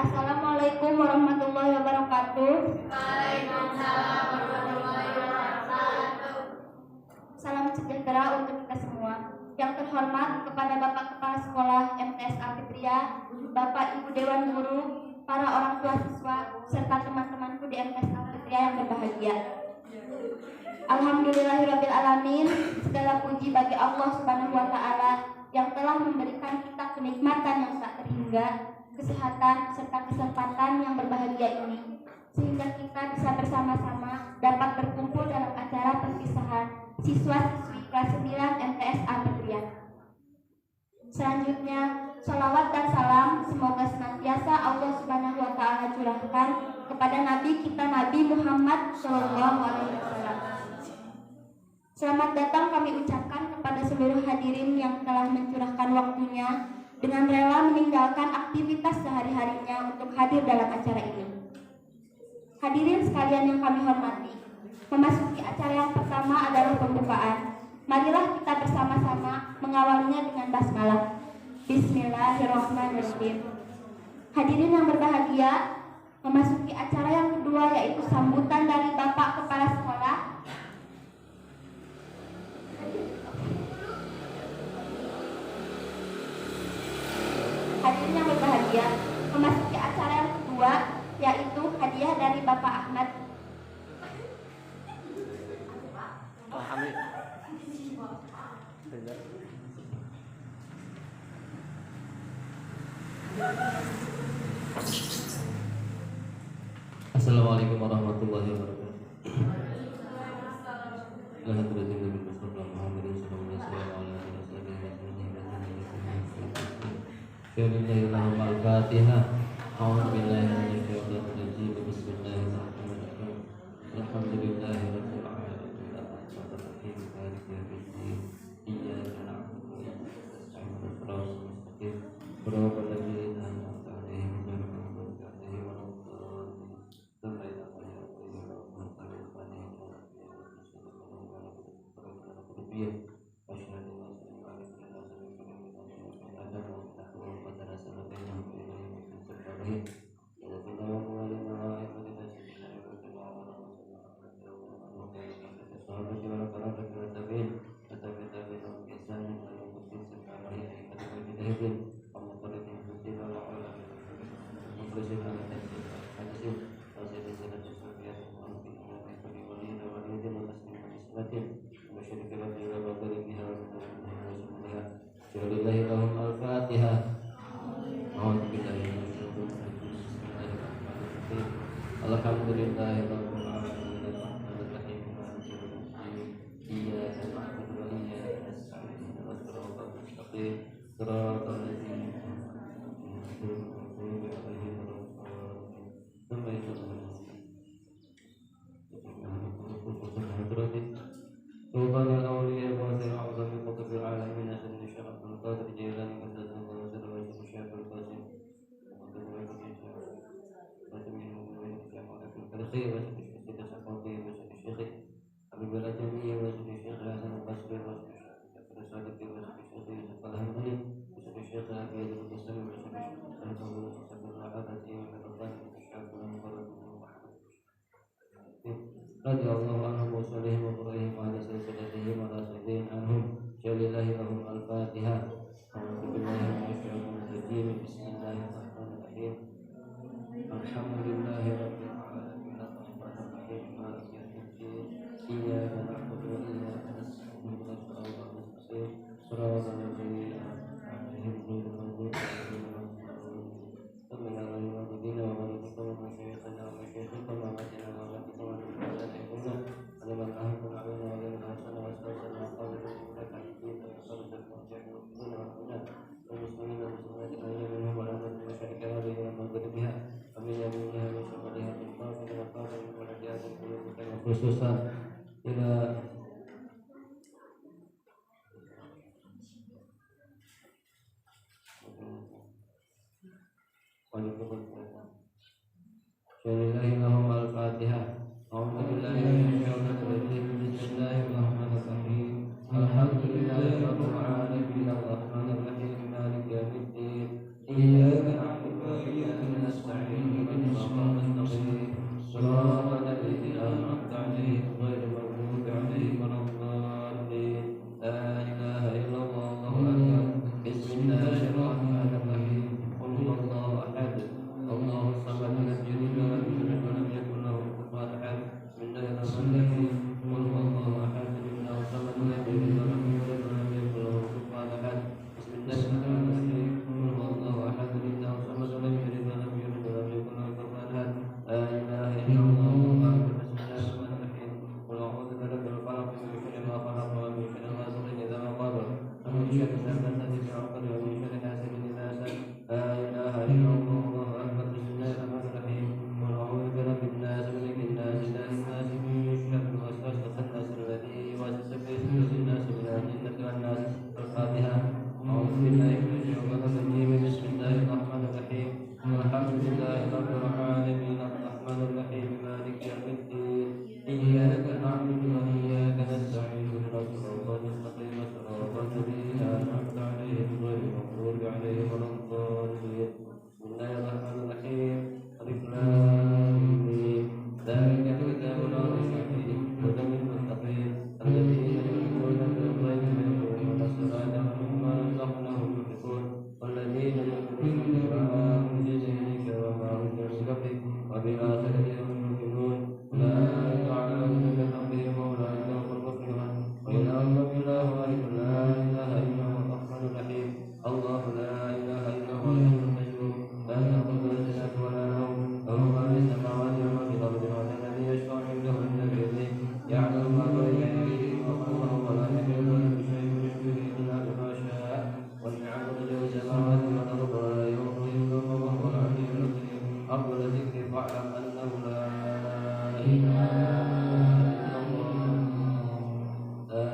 Assalamualaikum warahmatullahi wabarakatuh. Waalaikumsalam warahmatullahi wabarakatuh. Salam sejahtera untuk kita semua. Yang terhormat kepada Bapak Kepala Sekolah MTS Alfitria, Bapak Ibu Dewan Guru, para orang tua siswa, serta teman-temanku di MTS Alfitria yang berbahagia. Alhamdulillahirabbil alamin, segala puji bagi Allah Subhanahu wa taala yang telah memberikan kita kenikmatan yang tak terhingga, kesehatan serta kesempatan yang berbahagia ini, sehingga kita bisa bersama-sama dapat berkumpul dalam acara perpisahan siswa-siswi kelas 9 MTS Alfitria. Selanjutnya, sholawat dan salam semoga senantiasa Allah Subhanahu wa taala curahkan kepada Nabi kita Nabi Muhammad SAW. Selamat datang kami ucapkan kepada seluruh hadirin yang telah mencurahkan waktunya dengan rela meninggalkan aktivitas sehari-harinya untuk hadir dalam acara ini. Hadirin sekalian yang kami hormati, memasuki acara yang pertama adalah pembukaan. Marilah kita bersama-sama mengawalinya dengan basmalah. Bismillahirrahmanirrahim. Hadirin yang berbahagia, memasuki acara yang kedua yaitu sambutan dari Bapak Kepala Sekolah. Hadirin yang berbahagia, memasuki acara yang kedua yaitu hadiah dari Bapak Ahmad. Assalamualaikum warahmatullahi wabarakatuh. Al-Fatihah. A'udzubillahi minasyaitonir rajim. Bismillahirrahmanirrahim. Alhamdulillahirabbil alamin. Arrahmanirrahim. Maliki yaumiddin. Iyyaka na'budu wa iyyaka nasta'in. Ihdinas mustaqim. Shiratal ladzina an'amta 'alaihim ghairil maghdubi 'alaihim waladdallin. Al-Fatihah. Alhamdulillahirabbil alamin. Arrahmanirrahim. Maliki yaumiddin. Iyyaka na'budu wa iyyaka nasta'in. Ihdinas siratal mustaqim. Shiratal ladzina an'amta 'alaihim radhiyallahu anhum wa sallihim wa barahim ala silsilatihim wa rasulihim anhum jalillahi lahum al-Fatihah. A'udzubillahi minasyaitonir rajim. Bismillahirrahmanirrahim. Alhamdulillahi rabbil alamin. Arrahmanirrahim. Maliki yaumiddin. Iyyaka na'budu wa iyyaka nasta'in. Ihdinas siratal mustaqim. Shiratal ladzina an'amta 'alaihim ghairil maghdubi 'alaihim waladdallin. Khususan tidak Al-Fatihah. A'udzubillahi minasyaitonir rajim. Bismillahirrahmanirrahim. Alhamdulillahirabbil alamin. Arrahmanirrahim. Maliki yaumiddin. Iyyaka na'budu wa iyyaka nasta'in. الرحمن الرحيم قل هو الله أحد الله الصمد لم يلد ولم يولد ولم يكن له كفوا أحد بسم الله الرحمن الرحيم قل هو الله أحد الله الصمد لم يلد ولم يولد ولم يكن له كفوا أحد بسم الله الرحمن الرحيم قل هو الله أحد الله الصمد لم يلد ولم يولد ولم يكن له كفوا أحد لا إله إلا الله بسم الله الرحمن الرحيم قل أعوذ برب الفلق من شر ما خلق ومن شر غاسق إذا وقب ومن شر النفاثات في العقد ومن شر حاسد إذا حسد لا إله إلا الله الله أكبر بسم الله الرحمن الرحيم قل أعوذ برب الناس ملك الناس إله الناس من شر الوسواس الخناس الذي يوسوس في صدور الناس من الجنة والناس الفاتحة أعوذ بالله من الشيطان الرجيم بسم الله الرحمن الرحيم الحمد لله رب العالمين الرحمن الرحيم مالك يوم الدين إياك نعبد وإياك نستعين اهدنا الصراط المستقيم صراط الذين أنعمت عليهم غير المغضوب عليهم ولا الضالين بسم الله الرحمن الرحيم ألف لام ميم ذلك الكتاب لا ريب فيه هدى للمتقين الذين يؤمنون بالغيب ويقيمون الصلاة ومما رزقناهم ينفقون والذين يؤمنون بما أنزل إليك وما أنزل من قبلك وبالآخرة هم يوقنون أولئك على هدى من ربهم وأولئك هم المفلحون وإلهكم إله واحد لا إله إلا هو الرحمن الرحيم الله لا إله إلا هو الحي القيوم لا تأخذه سنة ولا نوم له ما في السماوات وما في الأرض من الذي يشفع عنده إلا بإذنه يعلم ما بين أيديهم وما خلفهم ولا يحيطون بشيء من علمه إلا بما شاء وسع كرسيه السماوات والأرض ولا يؤوده حفظهما وهو العلي العظيم أفضل الذكر فاعلم أنه لا إله إلا الله لا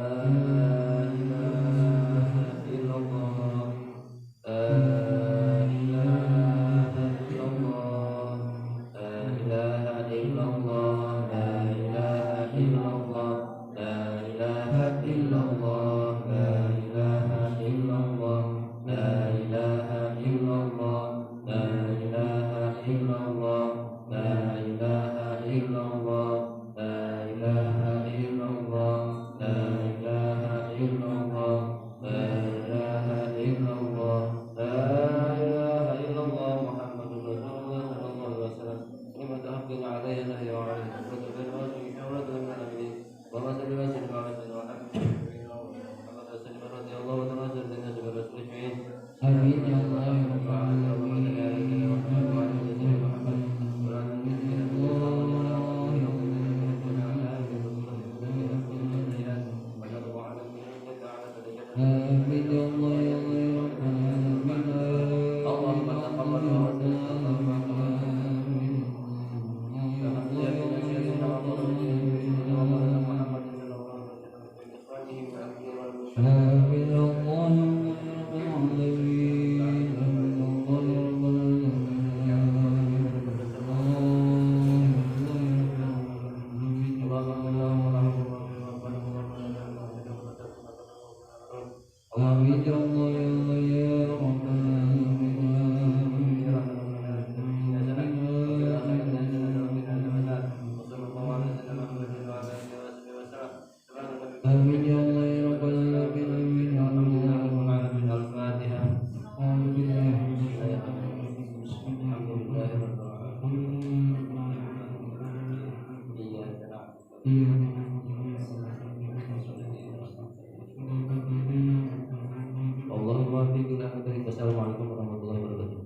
إله إلا الله لا إله إلا الله لا إله إلا الله لا إله إلا الله لا إله إلا الله لا إله إلا الله لا إله إلا الله لا إله إلا الله لا إله إلا الله لا إله إلا الله لا إله إلا الله لا إله إلا الله لا إله إلا الله محمد رسول الله صلى الله عليه وسلم كلمة حق عليها نهي وعليه حكمة بالوجه شورة من الأمين وما سلم سلم على سيدنا محمد محمد سلم رضي الله تعالى سيدنا سيدنا رسول الشهيد آمين يا الله يا رب العالمين اللهم صل على سيدنا محمد وعلى آل سيدنا محمد وعلى آل سيدنا آمين يا الله يا رب العالمين اللهم تقبل Assalamualaikum warahmatullahi wabarakatuh.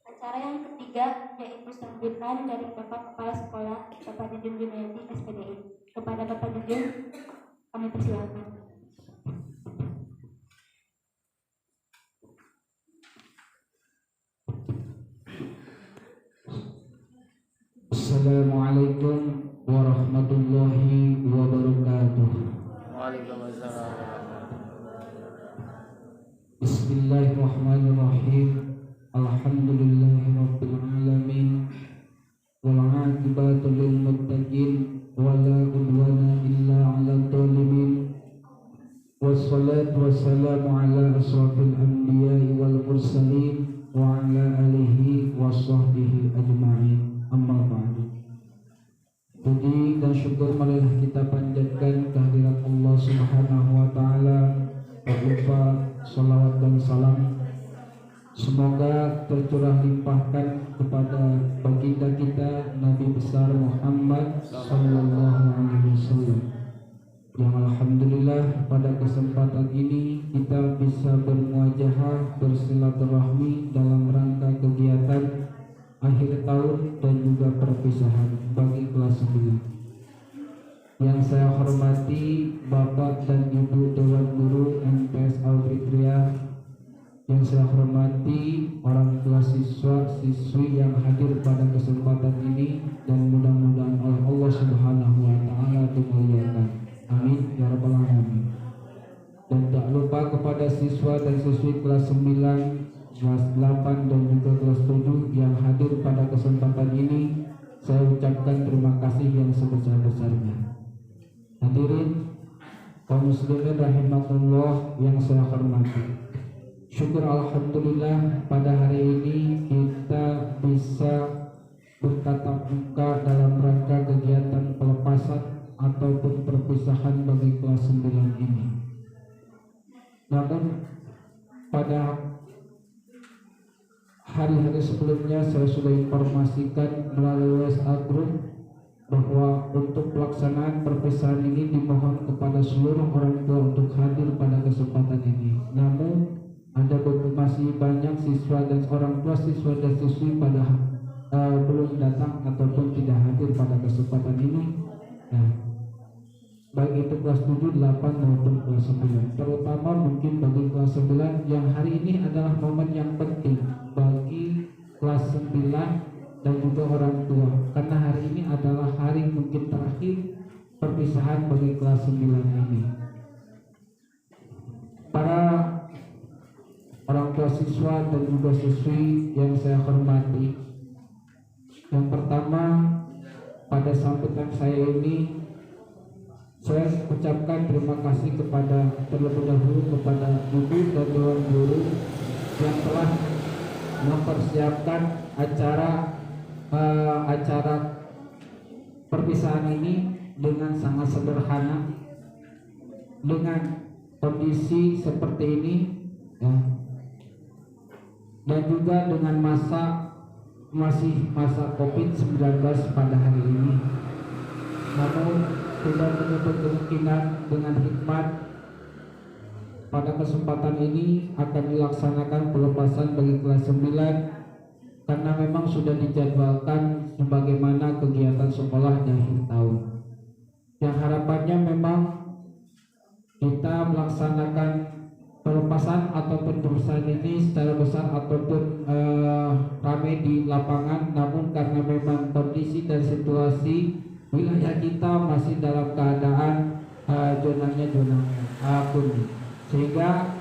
Acara yang ketiga yaitu sambutan dari Bapak Kepala Sekolah Bapak Dudung Junayati SPDI. Kepada Bapak Dudung kami persilakan. Assalamualaikum warahmatullahi wabarakatuh. Waalaikumsalam. Bismillahirrahmanirrahim. Alhamdulillahirabbil alamin. والعاقبة للمتقين ولا عدوان إلا على الظالمين والصلاة والسلام على أشرف الأنبياء والمرسلين وعلى آله وصحبه أجمعين. Amma ba'du. Puji dan syukur marilah kita panjatkan kehadirat Allah Subhanahu wa taala. Tak lupa salawat dan salam semoga tercurah limpahkan kepada baginda kita Nabi besar Muhammad sallallahu alaihi wasallam, yang alhamdulillah pada kesempatan ini kita bisa bermuajahah, bersilaturahmi dalam rangka kegiatan akhir tahun dan juga perpisahan bagi kelas 9. Yang saya hormati Bapak dan Ibu Dewan Guru MTS Al-Fitriyah, yang saya hormati orang tua siswa-siswi yang hadir pada kesempatan ini, dan mudah-mudahan oleh Allah Subhanahu wa taala dimuliakan. Amin ya rabbal alamin. Dan tak lupa kepada siswa dan siswi kelas 9, kelas 8 dan juga kelas 7 yang hadir pada kesempatan ini, saya ucapkan terima kasih yang sebesar-besarnya. Hadirin kaum muslimin rahimakumullah yang saya hormati, syukur alhamdulillah pada hari ini kita bisa bertatap muka dalam rangka kegiatan pelepasan ataupun perpisahan bagi kelas 9 ini. Namun pada hari-hari sebelumnya saya sudah informasikan melalui WhatsApp group bahwa untuk pelaksanaan perpisahan ini dimohon kepada seluruh orang tua untuk hadir pada kesempatan ini. Namun masih banyak siswa dan orang tua siswa dan siswi pada belum datang ataupun tidak hadir pada kesempatan ini. Nah, baik itu kelas 7, 8 maupun kelas 9. Terutama mungkin bagi kelas 9 yang hari ini adalah momen yang penting bagi kelas 9 dan juga orang tua, karena hari ini adalah hari mungkin terakhir perpisahan bagi kelas 9 ini. Para orang tua siswa dan juga siswi yang saya hormati, yang pertama pada sambutan saya ini saya ucapkan terima kasih kepada terlebih dahulu kepada ibu dan dewan guru yang telah mempersiapkan acara perpisahan ini dengan sangat sederhana, dengan kondisi seperti ini ya, dan juga dengan masih masa COVID-19 pada hari ini. Namun tidak menutup kemungkinan dengan hikmat pada kesempatan ini akan dilaksanakan pelepasan bagi kelas 9, karena memang sudah dijadwalkan sebagaimana kegiatan sekolah di akhir tahun. Yang harapannya memang kita melaksanakan pelepasan ataupun perpisahan ini secara besar ataupun ramai di lapangan, namun karena memang kondisi dan situasi wilayah kita masih dalam keadaan zona kuning, sehingga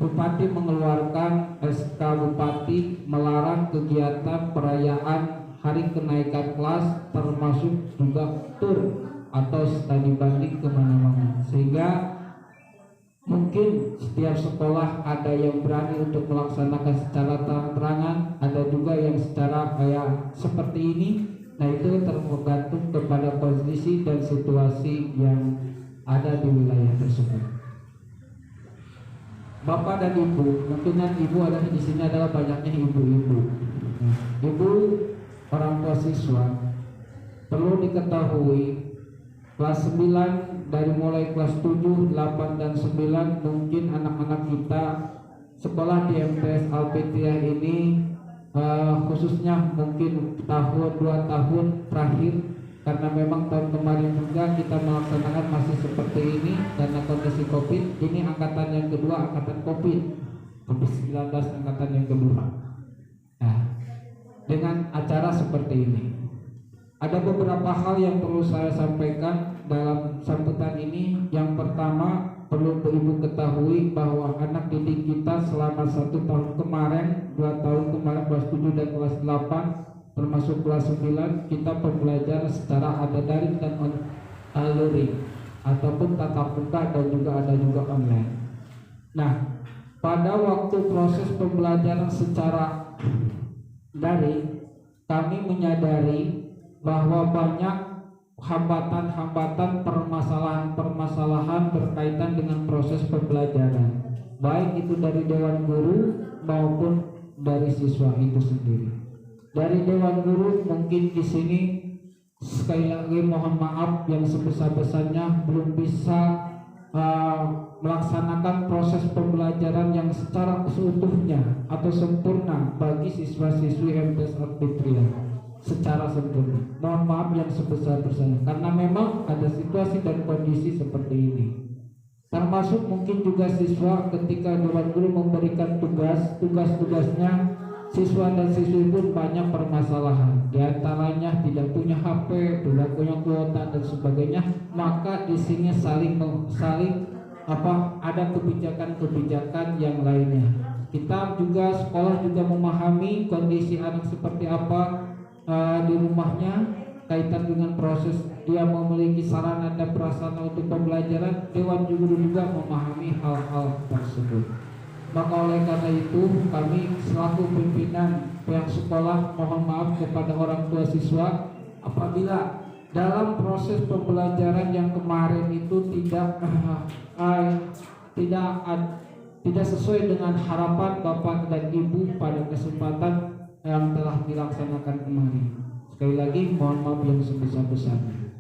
Bupati mengeluarkan SK Bupati melarang kegiatan perayaan hari kenaikan kelas, termasuk juga tur atau studi banding kemana-mana, sehingga mungkin setiap sekolah ada yang berani untuk melaksanakan secara terang-terangan, ada juga yang secara kayak seperti ini. Nah, itu tergantung kepada kondisi dan situasi yang ada di wilayah tersebut. Bapak dan Ibu, mungkinan Ibu ada di sini adalah banyaknya ibu-ibu. Ibu orang tua siswa, perlu diketahui kelas 9 dari mulai kelas 7, 8 dan 9 mungkin anak-anak kita sekolah di MTS Al-Fitriyah ini khususnya mungkin tahun 2 tahun terakhir, karena memang tahun kemarin juga kita melaksanakan masih seperti ini karena kondisi COVID. Ini angkatan yang kedua, angkatan COVID-19 angkatan yang kedua. Nah, dengan acara seperti ini ada beberapa hal yang perlu saya sampaikan dalam sambutan ini. Yang pertama, perlu Ibu ketahui bahwa anak didik kita selama 1 tahun kemarin, 2 tahun kemarin kelas 7 dan kelas 8 termasuk kelas 9 kita pembelajaran secara ada daring dan luring ataupun tatap muka dan juga ada juga online. Nah, pada waktu proses pembelajaran secara daring, kami menyadari bahwa banyak hambatan-hambatan, permasalahan-permasalahan berkaitan dengan proses pembelajaran, baik itu dari dewan guru maupun dari siswa itu sendiri. Dari dewan guru mungkin di sini sekali lagi mohon maaf yang sebesar-besarnya belum bisa melaksanakan proses pembelajaran yang secara seutuhnya atau sempurna bagi siswa-siswi MTs Al-Fitriyah secara sempurna. Mohon maaf yang sebesar-besarnya karena memang ada situasi dan kondisi seperti ini. Termasuk mungkin juga siswa ketika dewan guru memberikan tugas-tugasnya, siswa dan siswi pun banyak permasalahan. Di antaranya tidak punya HP, tidak punya kuota dan sebagainya. Maka di sini ada kebijakan-kebijakan yang lainnya. Kita juga sekolah juga memahami kondisi anak seperti apa di rumahnya kaitan dengan proses dia memiliki sarana dan prasarana untuk pembelajaran. Dewan guru juga memahami hal-hal tersebut. Maka oleh karena itu kami selaku pimpinan pihak sekolah mohon maaf kepada orang tua siswa apabila dalam proses pembelajaran yang kemarin itu tidak sesuai dengan harapan Bapak dan Ibu pada kesempatan yang telah dilaksanakan kemarin. Sekali lagi mohon maaf yang sebesar-besarnya.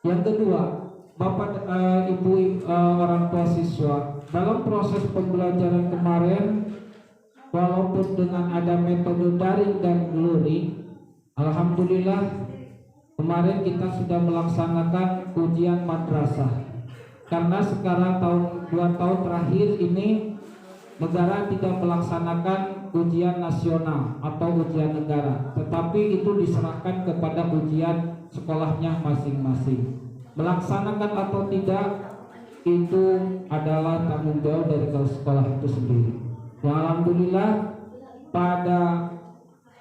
Yang kedua, Bapak Ibu orang tua siswa, dalam proses pembelajaran kemarin walaupun dengan ada metode daring dan luring, alhamdulillah kemarin kita sudah melaksanakan ujian madrasah. Karena sekarang 2 tahun terakhir ini negara tidak melaksanakan ujian nasional atau ujian negara, tetapi itu diserahkan kepada ujian sekolahnya masing-masing. Melaksanakan atau tidak itu adalah tanggung jawab dari sekolah itu sendiri. Alhamdulillah pada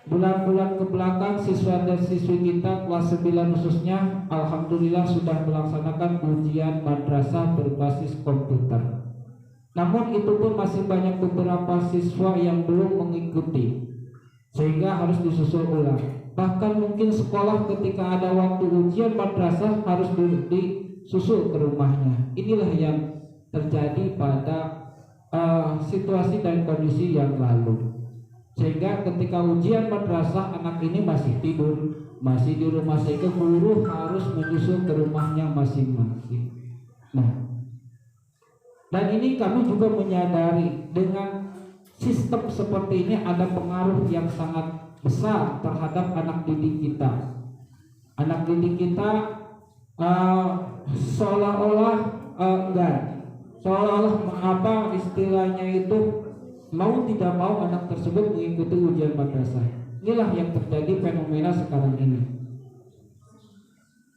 bulan-bulan kebelakang siswa dan siswi kita kelas 9 khususnya alhamdulillah sudah melaksanakan ujian madrasah berbasis komputer. Namun itu pun masih banyak beberapa siswa yang belum mengikuti sehingga harus disusul ulang. Bahkan mungkin sekolah ketika ada waktu ujian madrasah harus disusul ke rumahnya. Inilah yang terjadi pada situasi dan kondisi yang lalu. Sehingga ketika ujian madrasah anak ini masih tidur, masih di rumah, sehingga guru harus menyusul ke rumahnya masing-masing. Nah, dan ini kami juga menyadari dengan sistem seperti ini ada pengaruh yang sangat besar terhadap anak didik kita. Anak didik kita seolah-olah istilahnya itu mau tidak mau anak tersebut mengikuti ujian madrasah. Inilah yang terjadi fenomena sekarang ini.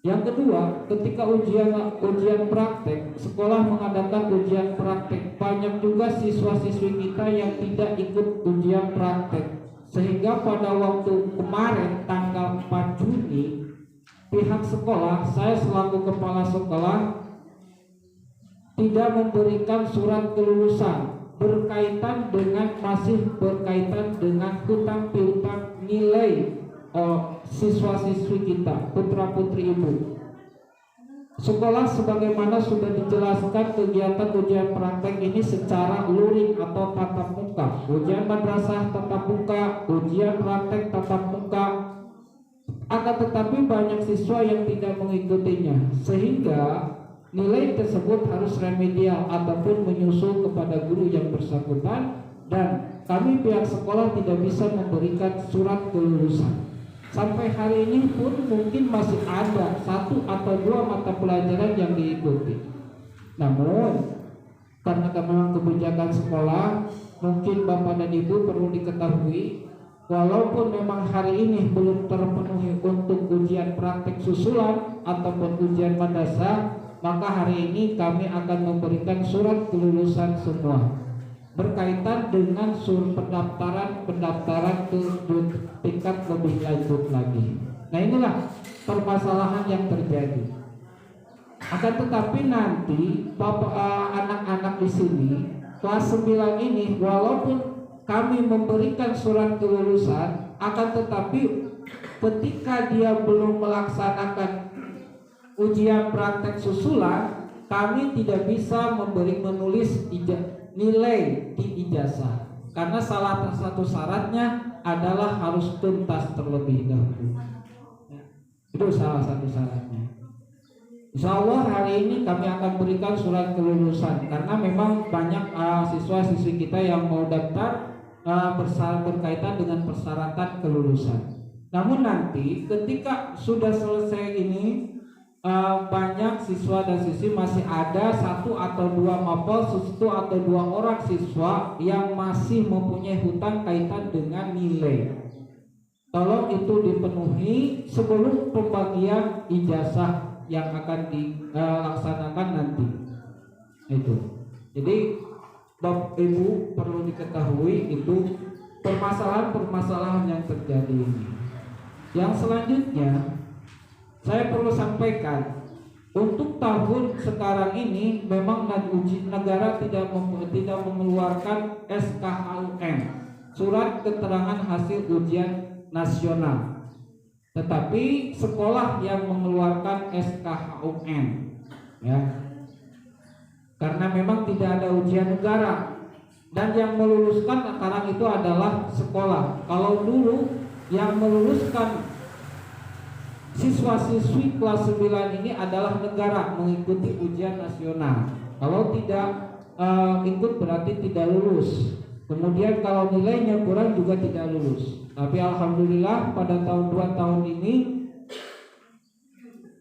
Yang kedua, ketika ujian praktek, sekolah mengadakan ujian praktek, banyak juga siswa-siswi kita yang tidak ikut ujian praktek. Sehingga pada waktu kemarin tanggal 4 Juni pihak sekolah, saya selaku kepala sekolah tidak memberikan surat kelulusan masih berkaitan dengan hutang piutang nilai siswa-siswi kita, putra-putri ibu. Sekolah sebagaimana sudah dijelaskan kegiatan ujian praktek ini secara luring atau tatap muka. Ujian madrasah tatap muka, ujian praktek tatap muka. Akan tetapi banyak siswa yang tidak mengikutinya, sehingga nilai tersebut harus remedial ataupun menyusul kepada guru yang bersangkutan, dan kami pihak sekolah tidak bisa memberikan surat kelulusan. Sampai hari ini pun mungkin masih ada 1 atau 2 mata pelajaran yang diikuti. Namun karena memang kebijakan sekolah, mungkin Bapak dan Ibu perlu diketahui, walaupun memang hari ini belum terpenuhi untuk ujian praktek susulan ataupun ujian madrasah, maka hari ini kami akan memberikan surat kelulusan semua. berkaitan dengan pendaftaran ke tingkat lebih lanjut lagi. Nah, inilah permasalahan yang terjadi. Akan tetapi nanti anak-anak di sini kelas 9 ini, walaupun kami memberikan surat kelulusan, akan tetapi ketika dia belum melaksanakan ujian praktek susulan, kami tidak bisa menulis nilai di ijazah, karena salah satu syaratnya adalah harus tuntas terlebih dahulu. Itu salah satu syaratnya. Insya Allah hari ini kami akan berikan surat kelulusan, karena memang banyak siswa-siswi kita yang mau daftar berkaitan dengan persyaratan kelulusan. Namun nanti ketika sudah selesai ini, banyak siswa dan siswi masih ada satu atau dua orang siswa yang masih mempunyai hutang kaitan dengan nilai. Tolong itu dipenuhi sebelum pembagian ijazah yang akan dilaksanakan nanti. Itu. Jadi Bapak Ibu perlu diketahui itu permasalahan yang terjadi ini. Yang selanjutnya saya perlu sampaikan, untuk tahun sekarang ini memang negara tidak mengeluarkan SKHUN, surat keterangan hasil ujian nasional. Tetapi sekolah yang mengeluarkan SKHUN, ya, karena memang tidak ada ujian negara, dan yang meluluskan sekarang itu adalah sekolah. Kalau dulu yang meluluskan siswa-siswi kelas 9 ini adalah negara mengikuti ujian nasional. Kalau tidak ikut berarti tidak lulus. Kemudian kalau nilainya kurang juga tidak lulus. Tapi alhamdulillah pada tahun 2 tahun ini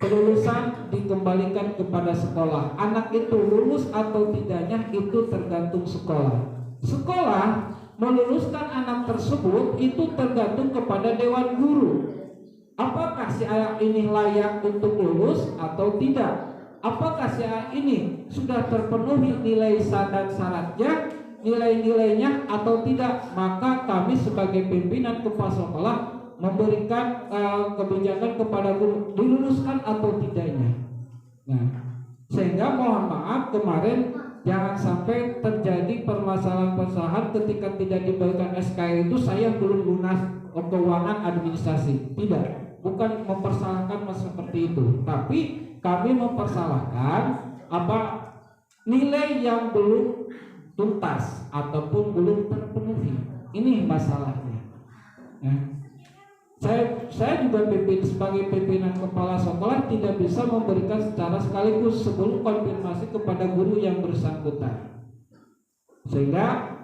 kelulusan dikembalikan kepada sekolah. Anak itu lulus atau tidaknya itu tergantung sekolah. Sekolah meluluskan anak tersebut itu tergantung kepada dewan guru. Apakah si anak ini layak untuk lulus atau tidak? Apakah si anak ini sudah terpenuhi nilai dan syaratnya, nilai-nilainya atau tidak? Maka kami sebagai pimpinan kepala sekolah memberikan kebijakan kepada guru, diluluskan atau tidaknya. Nah, sehingga mohon maaf kemarin jangan sampai terjadi permasalahan ketika tidak diberikan SK itu saya belum lunas keuangan administrasi. Tidak. Bukan mempersalahkan seperti itu, tapi kami mempersalahkan nilai yang belum tuntas ataupun belum terpenuhi. Ini masalahnya. Ya. Saya juga sebagai pimpinan kepala sekolah tidak bisa memberikan secara sekaligus sebelum konfirmasi kepada guru yang bersangkutan. Sehingga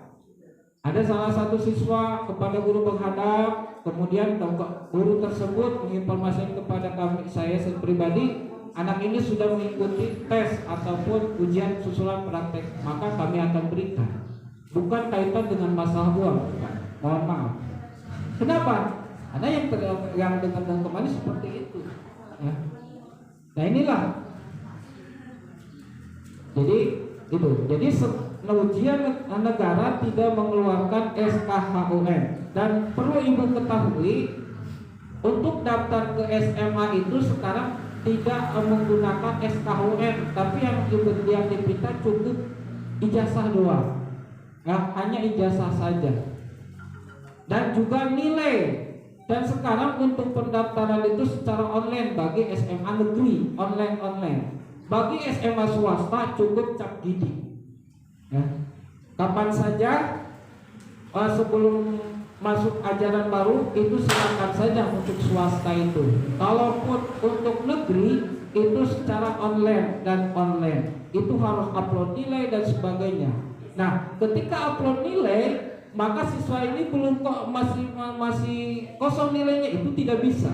ada salah satu siswa kepada guru menghadap, kemudian guru tersebut menginformasikan kepada saya pribadi, anak ini sudah mengikuti tes ataupun ujian susulan praktek, maka kami akan berikan. Bukan kaitan dengan masalah uang, bukan. Mohon maaf. Kenapa? Ada yang dengan kemarin seperti itu. Ya. Nah inilah. Jadi itu. Jadi ujian negara tidak mengeluarkan SKHUN, dan perlu ibu ketahui untuk daftar ke SMA itu sekarang tidak menggunakan SKHUN, tapi yang diminta cukup ijazah doang, ya, hanya ijazah saja, dan juga nilai. Dan sekarang untuk pendaftaran itu secara online bagi SMA negeri, online. Bagi SMA swasta cukup cap gidi. Ya. Kapan saja sebelum masuk ajaran baru itu silakan saja untuk swasta itu. Kalaupun untuk negeri itu secara online itu harus upload nilai dan sebagainya. Nah, ketika upload nilai, maka siswa ini masih kosong nilainya, itu tidak bisa.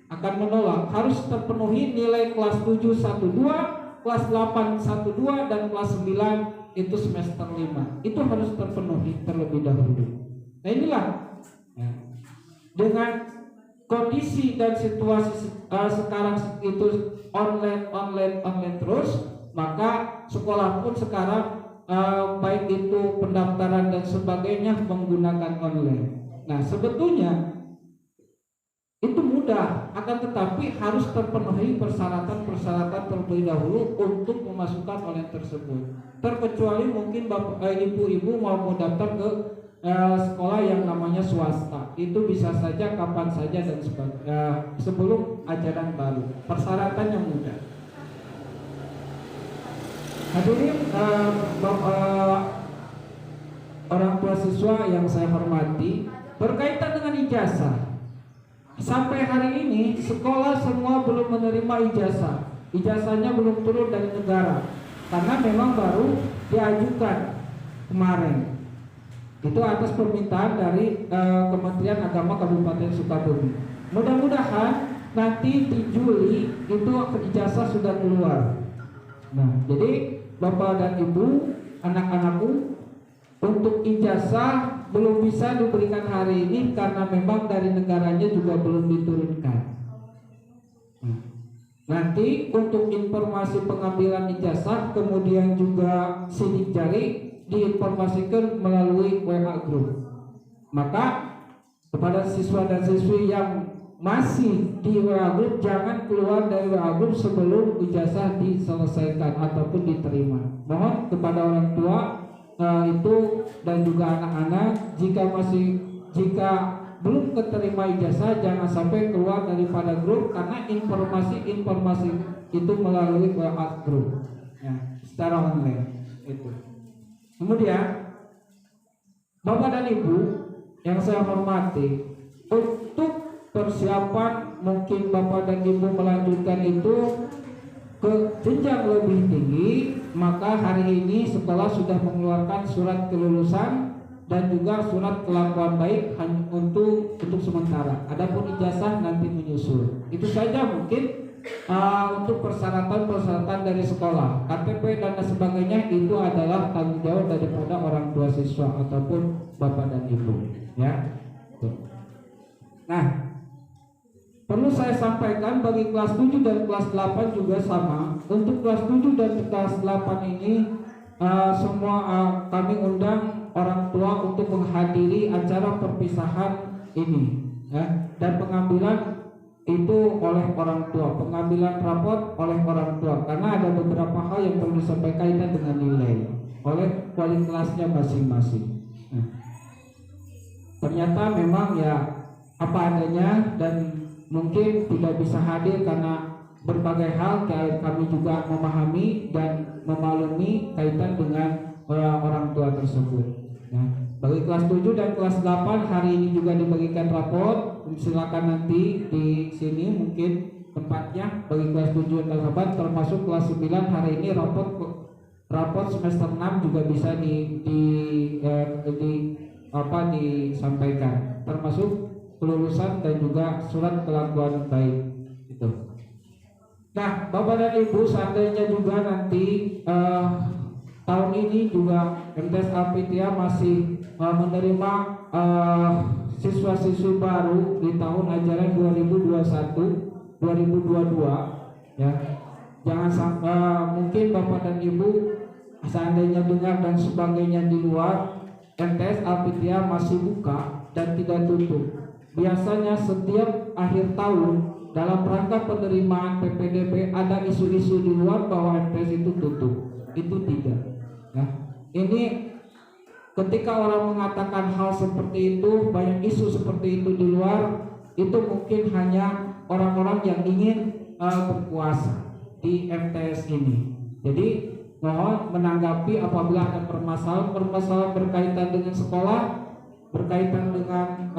Akan menolak, harus terpenuhi nilai kelas 7 1-2, kelas 8 1-2 dan kelas 9 itu semester 5. Itu harus terpenuhi terlebih dahulu. Nah inilah ya. Dengan kondisi dan situasi sekarang itu online terus, maka sekolah pun sekarang baik itu pendaftaran dan sebagainya menggunakan online. Nah, sebetulnya itu mudah, akan tetapi harus terpenuhi persyaratan-persyaratan terlebih dahulu untuk memasukkan online tersebut. Terkecuali mungkin ibu-ibu mau daftar ke sekolah yang namanya swasta, itu bisa saja kapan saja dan sebelum ajaran baru. Persyaratannya mudah. Hadirin orang tua siswa yang saya hormati, berkaitan dengan ijazah. Sampai hari ini sekolah semua belum menerima ijazah. Ijazahnya belum turun dari negara karena memang baru diajukan kemarin. Itu atas permintaan dari Kementerian Agama Kabupaten Sukabumi. Mudah-mudahan nanti di Juli itu ijazah sudah keluar. Nah, jadi Bapak dan Ibu, anak-anakku, untuk ijazah belum bisa diberikan hari ini karena memang dari negaranya juga belum diturunkan. Nanti untuk informasi pengambilan ijazah kemudian juga sidik jari diinformasikan melalui WA group. Maka kepada siswa dan siswi yang masih di WA group, jangan keluar dari WA group sebelum ijazah diselesaikan ataupun diterima. Mohon kepada orang tua itu dan juga anak-anak, jika belum keterima ijazah jangan sampai keluar daripada grup karena informasi itu melalui WA group ya, secara online itu. Kemudian Bapak dan Ibu yang saya hormati, untuk persiapan mungkin Bapak dan Ibu melanjutkan itu ke jenjang lebih tinggi, maka hari ini sekolah sudah mengeluarkan surat kelulusan dan juga surat kelakuan baik hanya untuk sementara. Adapun ijazah nanti menyusul. Itu saja mungkin untuk persyaratan dari sekolah. KTP dan sebagainya itu adalah tanggung jawab daripada orang tua siswa ataupun Bapak dan Ibu. Ya. Nah, perlu saya sampaikan bagi kelas 7 dan kelas 8 juga sama. Untuk kelas 7 dan kelas 8 ini semua kami undang orang tua untuk menghadiri acara perpisahan ini ya. Dan pengambilan itu oleh orang tua, pengambilan rapot oleh orang tua, karena ada beberapa hal yang perlu disampaikan dengan nilai oleh wali kelasnya masing-masing. Nah, ternyata memang ya apa adanya dan mungkin tidak bisa hadir karena berbagai hal. Kami juga memahami dan memaklumi kaitan dengan orang tua tersebut. Nah, bagi kelas 7 dan kelas 8 hari ini juga dibagikan raport. Silakan nanti di sini mungkin tempatnya bagi kelas 7 dan kelas 8, termasuk kelas 9 hari ini raport semester 6 juga bisa disampaikan, termasuk kelulusan dan juga surat kelakuan baik itu. Nah, Bapak dan Ibu, seandainya juga nanti tahun ini juga MTS Alpitia masih menerima siswa-siswi baru di tahun ajaran 2021-2022 ya. Jangan sampai mungkin Bapak dan Ibu seandainya dengar dan sebagainya di luar, MTS Alpitia masih buka dan tidak tutup. Biasanya setiap akhir tahun dalam rangka penerimaan PPDB ada isu-isu di luar bahwa MTS itu tutup. Itu tidak. Ya. Ini ketika orang mengatakan hal seperti itu, banyak isu seperti itu di luar, itu mungkin hanya orang-orang yang ingin berkuasa di MTS ini. Jadi mohon menanggapi apabila ada permasalahan berkaitan dengan sekolah, berkaitan dengan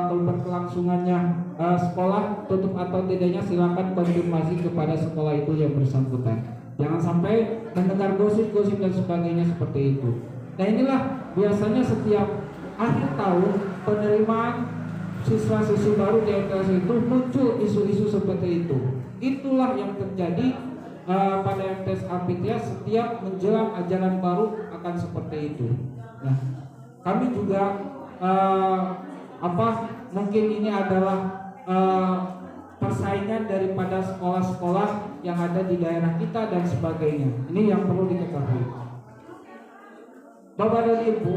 berkelangsungannya sekolah tutup atau tidaknya, silakan konfirmasi kepada sekolah itu yang bersangkutan. Jangan sampai mendengar gosip-gosip dan sebagainya seperti itu. Nah, inilah biasanya setiap akhir tahun penerimaan siswa-siswi baru di MTS itu muncul isu-isu seperti itu. Itulah yang terjadi pada MTS Alpitia setiap menjelang ajaran baru akan seperti itu. Nah, kami juga mungkin ini adalah persaingan daripada sekolah-sekolah yang ada di daerah kita dan sebagainya. Ini yang perlu diketahui. Bapak dan Ibu,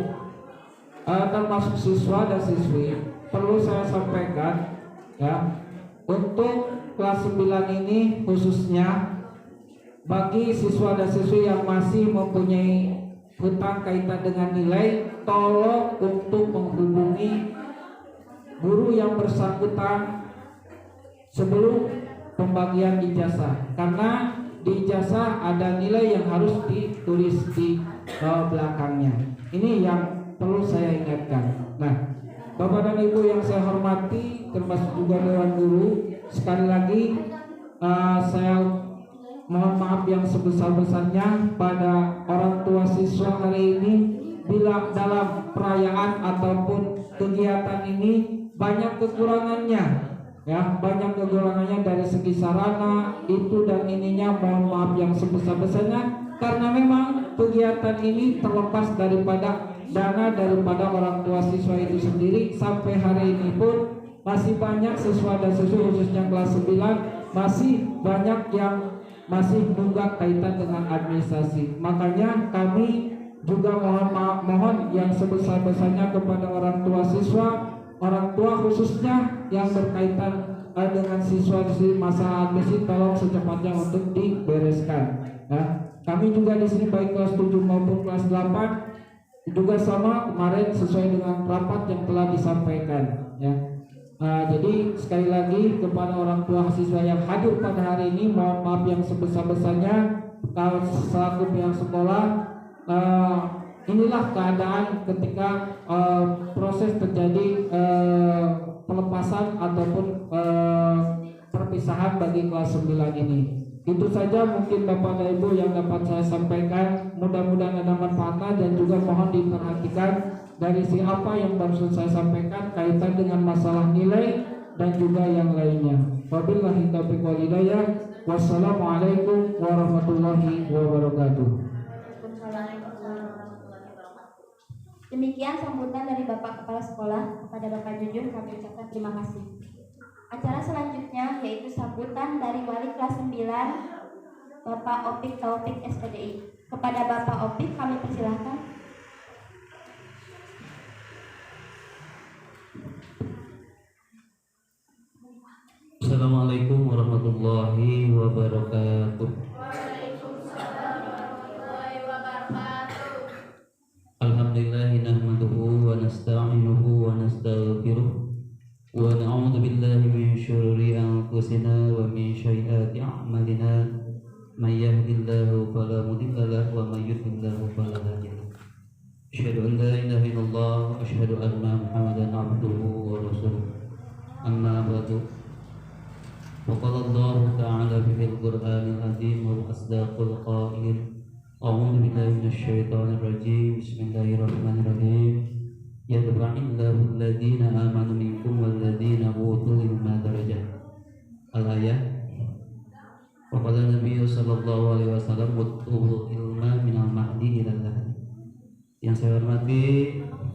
termasuk siswa dan siswi, perlu saya sampaikan ya, untuk kelas 9 ini khususnya bagi siswa dan siswi yang masih mempunyai hutang kaitan dengan nilai, tolong untuk menghubungi guru yang bersangkutan sebelum pembagian ijazah, karena di ijazah ada nilai yang harus ditulis di belakangnya. Ini yang perlu saya ingatkan. Nah, Bapak dan Ibu yang saya hormati, termasuk juga Dewan Guru, sekali lagi saya mohon maaf yang sebesar-besarnya pada orang tua siswa hari ini bila dalam perayaan ataupun kegiatan ini banyak kekurangannya, ya, banyak kekurangannya dari segi sarana itu dan ininya, mohon maaf yang sebesar-besarnya, karena memang kegiatan ini terlepas daripada dana daripada orang tua siswa itu sendiri. Sampai hari ini pun masih banyak siswa dan siswi khususnya kelas 9 masih banyak yang masih nunggak kaitan dengan administrasi. Makanya kami juga mohon yang sebesar-besarnya kepada orang tua siswa, orang tua khususnya yang berkaitan dengan siswa-siswi masalah administrasi, tolong secepatnya untuk dibereskan. Ya. Kami juga di sini baik kelas 7 maupun kelas 8 juga sama kemarin sesuai dengan rapat yang telah disampaikan. Ya. Jadi sekali lagi kepada orang tua siswa yang hadir pada hari ini, mohon maaf yang sebesar-besarnya. Kalau selaku pihak sekolah, inilah keadaan ketika proses terjadi pelepasan ataupun perpisahan bagi kelas 9 ini. Itu saja mungkin Bapak dan Ibu yang dapat saya sampaikan. Mudah-mudahan ada manfaatnya dan juga mohon diperhatikan dari siapa yang baru saya sampaikan kaitan dengan masalah nilai dan juga yang lainnya. Wabillahi taufiq wal hidayah. Wassalamualaikum warahmatullahi wabarakatuh. Demikian sambutan dari Bapak Kepala Sekolah. Kepada Bapak Jujun kami ucapkan terima kasih. Acara selanjutnya yaitu sambutan dari Wali kelas 9 Bapak Opik Taufik SPDI. Kepada Bapak Opik kami persilahkan. Assalamualaikum warahmatullahi wabarakatuh. Alhamdulillah nahmaduhu wa nasta'inuhu wa nastaghfiruh wa na'udzu billahi min syururi anfusina wa min sayyiati a'malina. May yahdihillahu fala mudilla lahu wa may yudlil fala hadiya lahu. Asyhadu an la ilaha illallah wa asyhadu anna Muhammadan abduhu wa rasuluh. Amma ba'du. وقال الله تعالى في القرآن العظيم والأصداق القائل أعوذ بالله من الشيطان الرجيم بسم الله الرحمن الرحيم يرفع الله الذين آمنوا منكم والذين أوتوا العلم درجات الآية. وقال النبي صلى الله عليه وسلم utlubul ilma minal mahdi ilal lahdi. Yang saya hormati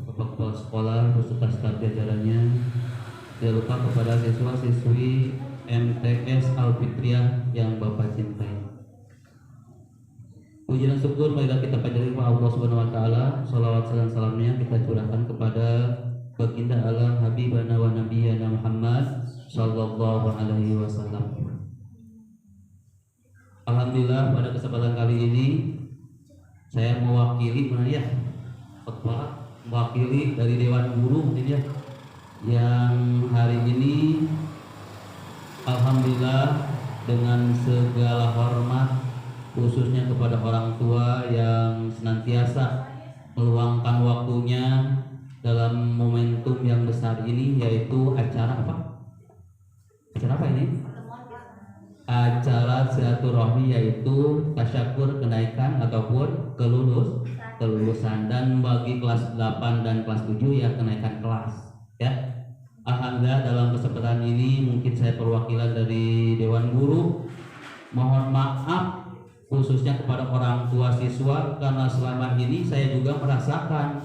Bapak Kepala Sekolah beserta staf jajarannya, tidak lupa kepada siswa-siswi MTS Al-Fitriyah yang Bapak cintai. Puji dan syukur marilah kita panjatkan kepada Allah Subhanahu wa taala. Shalawat dan salamnya kita curahkan kepada baginda alam habibana wa nabiyana Muhammad sallallahu alaihi wasallam. Alhamdulillah pada kesempatan kali ini saya mewakili mewakili dari Dewan Guru mungkin ya, yang hari ini alhamdulillah dengan segala hormat khususnya kepada orang tua yang senantiasa meluangkan waktunya dalam momentum yang besar ini, yaitu acara apa? Acara apa ini? Acara silaturahmi, yaitu tasyakur kenaikan ataupun kelulusan, dan bagi kelas 8 dan kelas 7 ya kenaikan kelas ya. Alhamdulillah dalam kesempatan ini mungkin saya perwakilan dari Dewan Guru mohon maaf khususnya kepada orang tua siswa, karena selama ini saya juga merasakan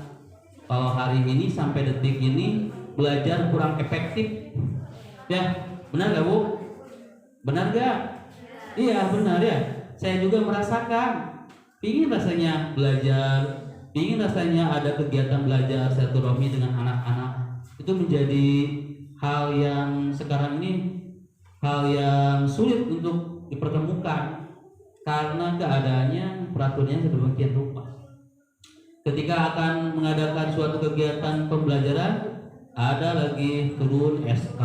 kalau hari ini sampai detik ini belajar kurang efektif ya. Benar gak Bu? Benar gak? Iya benar ya. Saya juga merasakan. Ingin rasanya belajar, ingin rasanya ada kegiatan belajar silaturahmi dengan anak-anak. Itu menjadi hal yang sekarang ini hal yang sulit untuk dipertemukan karena keadaannya peraturannya sedemikian rupa. Ketika akan mengadakan suatu kegiatan pembelajaran, ada lagi turun SK,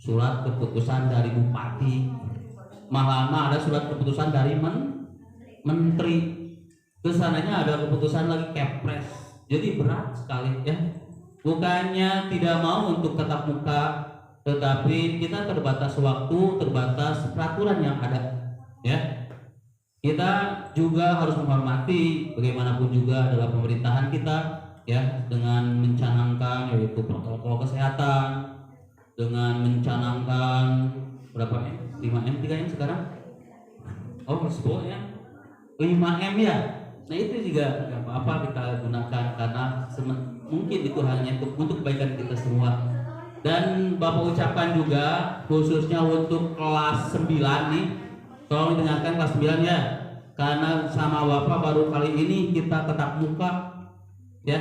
surat keputusan dari bupati, malah ada surat keputusan dari menteri, kesananya ada keputusan lagi kepres. Jadi berat sekali ya. Bukannya tidak mau untuk tatap muka, tetapi kita terbatas waktu, terbatas peraturan yang ada ya. Kita juga harus menghormati bagaimanapun juga adalah pemerintahan kita ya, dengan mencanangkan yaitu protokol kesehatan, dengan mencanangkan berapa M? 5M, 3M sekarang? Oh, 10 ya? 5M ya? Nah itu juga nggak apa-apa kita gunakan karena mungkin itu hanya untuk kebaikan kita semua. Dan Bapak ucapkan juga khususnya untuk kelas 9 nih, tolong dengarkan kelas 9 ya, karena sama Bapak baru kali ini kita tatap muka ya.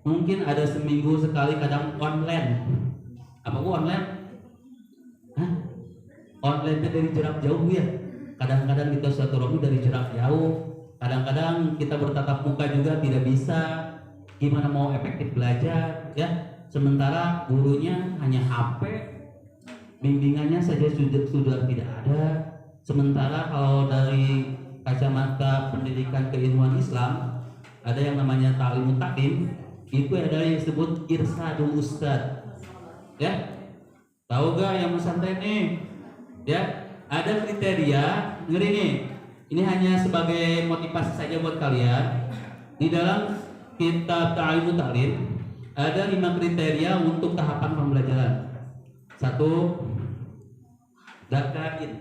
Mungkin ada seminggu sekali, kadang online. Apa gua online? Hah? Online dari jarak jauh ya. Kadang-kadang kita silaturahmi dari jarak jauh. Kadang-kadang kita bertatap muka juga tidak bisa. Gimana mau efektif belajar ya? Sementara gurunya hanya HP, bimbingannya saja sudah tidak ada. Sementara kalau dari kacamata pendidikan keilmuan Islam ada yang namanya ta'limut taklim, itu ada yang disebut irsadul ustad ya. Tahu gak yang pesantren nih ya, ada kriteria. Ngeri nih, ini hanya sebagai motivasi saja buat kalian. Di dalam kitab ta'limut taklim ada 5 kriteria untuk tahapan pembelajaran. 1, dakain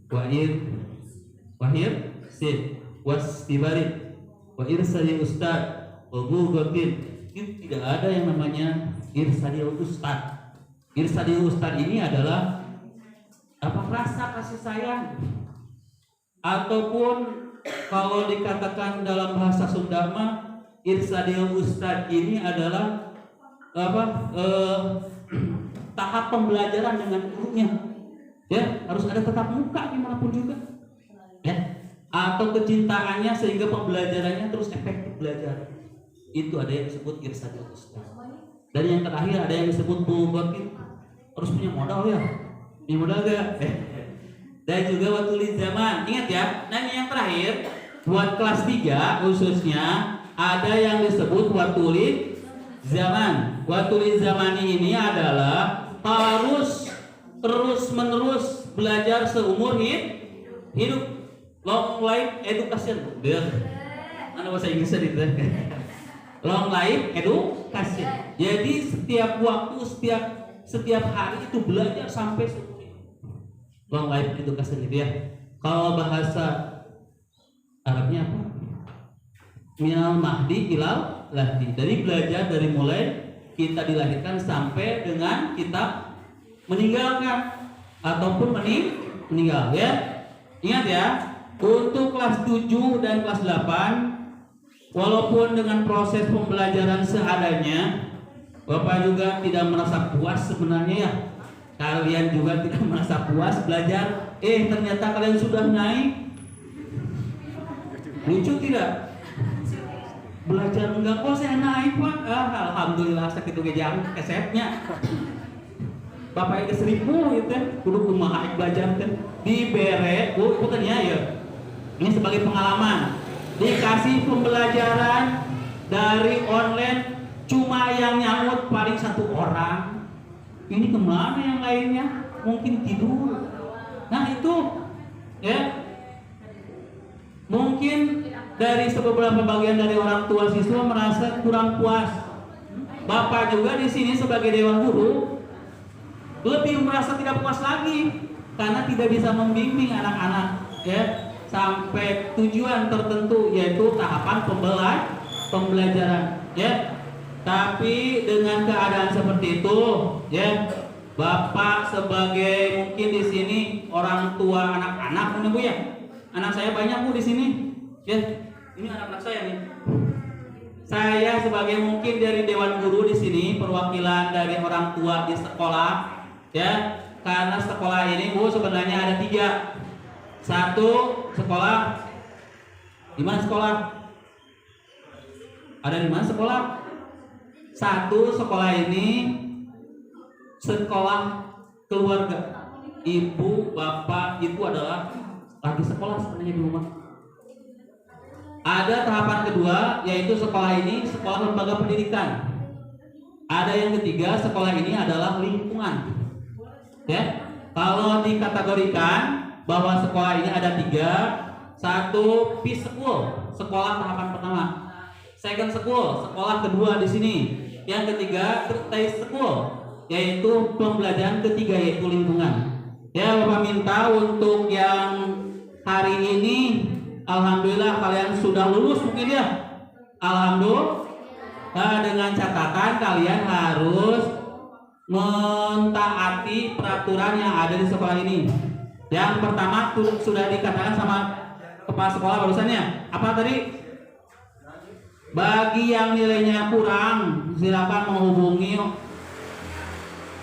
wahir sin wastibarid wa irsali ustad wa gugotin. Itu tidak ada yang namanya irsali ustad. Irsali ustad ini adalah apa, rasa kasih sayang, ataupun kalau dikatakan dalam bahasa Sunda mah irsali ustad ini adalah apa, tahap pembelajaran dengan gurunya ya, harus ada tatap muka dimanapun juga ya, atau kecintaannya sehingga pembelajarannya terus efektif belajar. Itu ada yang disebut irsadul ustaz. Dan yang terakhir ada yang disebut bugotin, harus punya modal ya. Punya modal gak? Dan juga watulil zaman. Ingat ya. Dan yang terakhir buat kelas 3 khususnya ada yang disebut watulil zaman. Watulil zaman ini adalah harus terus menerus belajar seumur hidup. Long life education. Mana bahasa Inggrisnya itu? Long life education. Jadi setiap waktu, setiap hari itu belajar sampai seumur hidup. Long life education itu ya. Kalau bahasa Arabnya apa? Minal mahdi ilal lahdi. Dari belajar dari mulai kita dilahirkan sampai dengan kita meninggalkan ataupun meninggal ya. Ingat ya, untuk kelas 7 dan kelas 8 walaupun dengan proses pembelajaran seadanya, Bapak juga tidak merasa puas sebenarnya ya. Kalian juga tidak merasa puas belajar, ternyata kalian sudah naik. Lucu tidak? Belajar enggak kok saya naik Pak. Alhamdulillah sakit gejang kesepnya. Bapak itu 1000 gitu, kudu kumaha belajar kan. Dibere, bukan ya. Ini sebagai pengalaman. Dikasih pembelajaran dari online cuma yang nyamut paling 1 orang. Ini kemana yang lainnya? Mungkin tidur. Nah itu ya. Mungkin dari beberapa bagian dari orang tua siswa merasa kurang puas. Bapak juga di sini sebagai dewan guru lebih merasa tidak puas lagi karena tidak bisa membimbing anak-anak ya sampai tujuan tertentu, yaitu tahapan pembelajaran ya. Tapi dengan keadaan seperti itu ya, Bapak sebagai mungkin di sini orang tua anak-anak, Bu ya. Anak saya banyak Bu di sini. Ya, ini anak-anak saya nih. Saya sebagai mungkin dari Dewan Guru di sini, perwakilan dari orang tua di sekolah, ya. Karena sekolah ini Bu sebenarnya ada 3. Satu sekolah, di mana sekolah? Ada di mana sekolah? Satu sekolah ini sekolah keluarga, ibu, bapak, itu adalah lagi sekolah sebenarnya di rumah. Ada tahapan kedua, yaitu sekolah ini sekolah lembaga pendidikan. Ada yang ketiga, sekolah ini adalah lingkungan. Ya, kalau dikategorikan bahwa sekolah ini ada 3. Satu, P-School, sekolah tahapan pertama. Second School, sekolah kedua di sini. Yang ketiga, Third School, yaitu pembelajaran ketiga, yaitu lingkungan. Ya, Bapak minta untuk yang hari ini, alhamdulillah kalian sudah lulus mungkin ya. Alhamdulillah. Nah, dengan catatan kalian harus mentaati peraturan yang ada di sekolah ini. Yang pertama sudah dikatakan sama kepala sekolah barusannya. Apa tadi? Bagi yang nilainya kurang, silakan menghubungi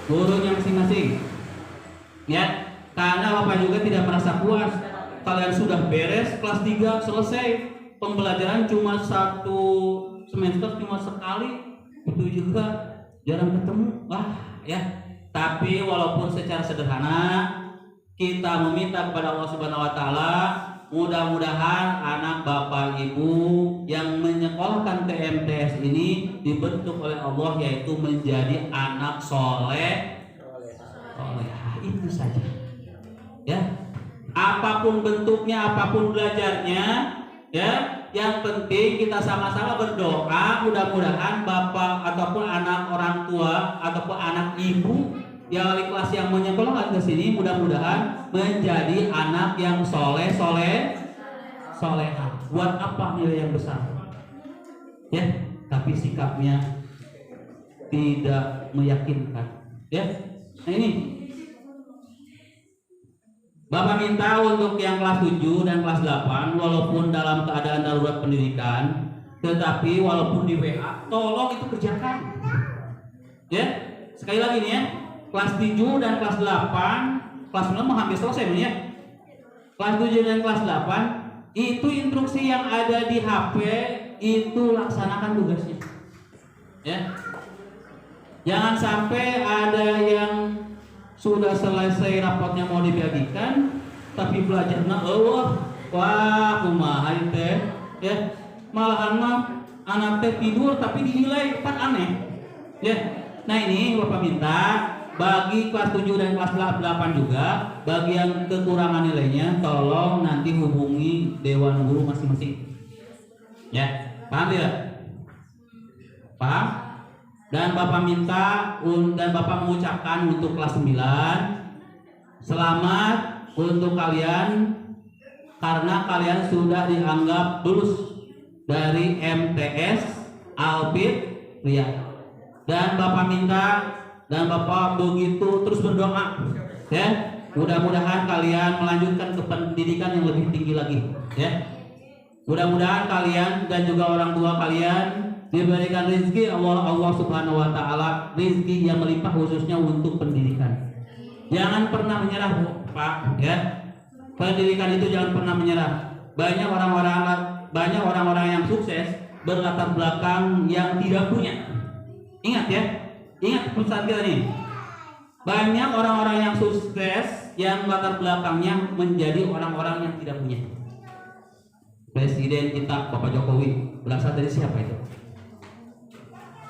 gurunya masing-masing. Ya, karena Bapak juga tidak merasa puas. Kalian sudah beres kelas 3 selesai, pembelajaran cuma 1 semester cuma sekali, itu juga jarang ketemu. Wah, ya. Tapi walaupun secara sederhana kita meminta kepada Allah Subhanahu wa taala, mudah-mudahan anak Bapak Ibu yang menyekolahkan ke MTS ini dibentuk oleh Allah, yaitu menjadi anak soleh. Itu saja. Ya. Apapun bentuknya, apapun belajarnya, ya, yang penting kita sama-sama berdoa mudah-mudahan bapak ataupun anak orang tua ataupun anak ibu yang wali kelas yang menyekolahkan ke sini mudah-mudahan menjadi anak yang solehah. Buat apa nilai yang besar? Ya, tapi sikapnya tidak meyakinkan. Ya, nah ini Bapak minta untuk yang kelas 7 dan kelas 8 walaupun dalam keadaan darurat pendidikan, tetapi walaupun di WA tolong itu kerjakan. Ya, sekali lagi nih ya, kelas 7 dan kelas 8, kelas 9 mau hampir selesai ya. Kelas 7 dan kelas 8 itu instruksi yang ada di HP itu laksanakan tugasnya. Ya. Jangan sampai ada yang sudah selesai rapotnya mau dibagikan tapi belajarnya wah kumaha teh ya, malahan mah anak teh tidur tapi dinilai kan aneh ya. Nah ini Bapak minta bagi kelas 7 dan kelas 8 juga, bagi yang kekurangan nilainya tolong nanti hubungi dewan guru masing-masing ya. Paham tidak? Paham? Dan Bapak minta dan Bapak mengucapkan untuk kelas 9 selamat untuk kalian karena kalian sudah dianggap lulus dari MTS Alpit Ria. Dan Bapak minta dan Bapak begitu terus berdoa ya, mudah-mudahan kalian melanjutkan ke pendidikan yang lebih tinggi lagi ya. Mudah-mudahan kalian dan juga orang tua kalian diberikan rezeki Allah Subhanahu wa taala, rezeki yang melimpah khususnya untuk pendidikan. Jangan pernah menyerah, Pak, ya. Pendidikan itu jangan pernah menyerah. Banyak orang-orang yang sukses berlatar belakang yang tidak punya. Ingat ya. Ingat pesan kita nih. Banyak orang-orang yang sukses yang latar belakangnya menjadi orang-orang yang tidak punya. Presiden kita Bapak Jokowi berasal dari siapa itu?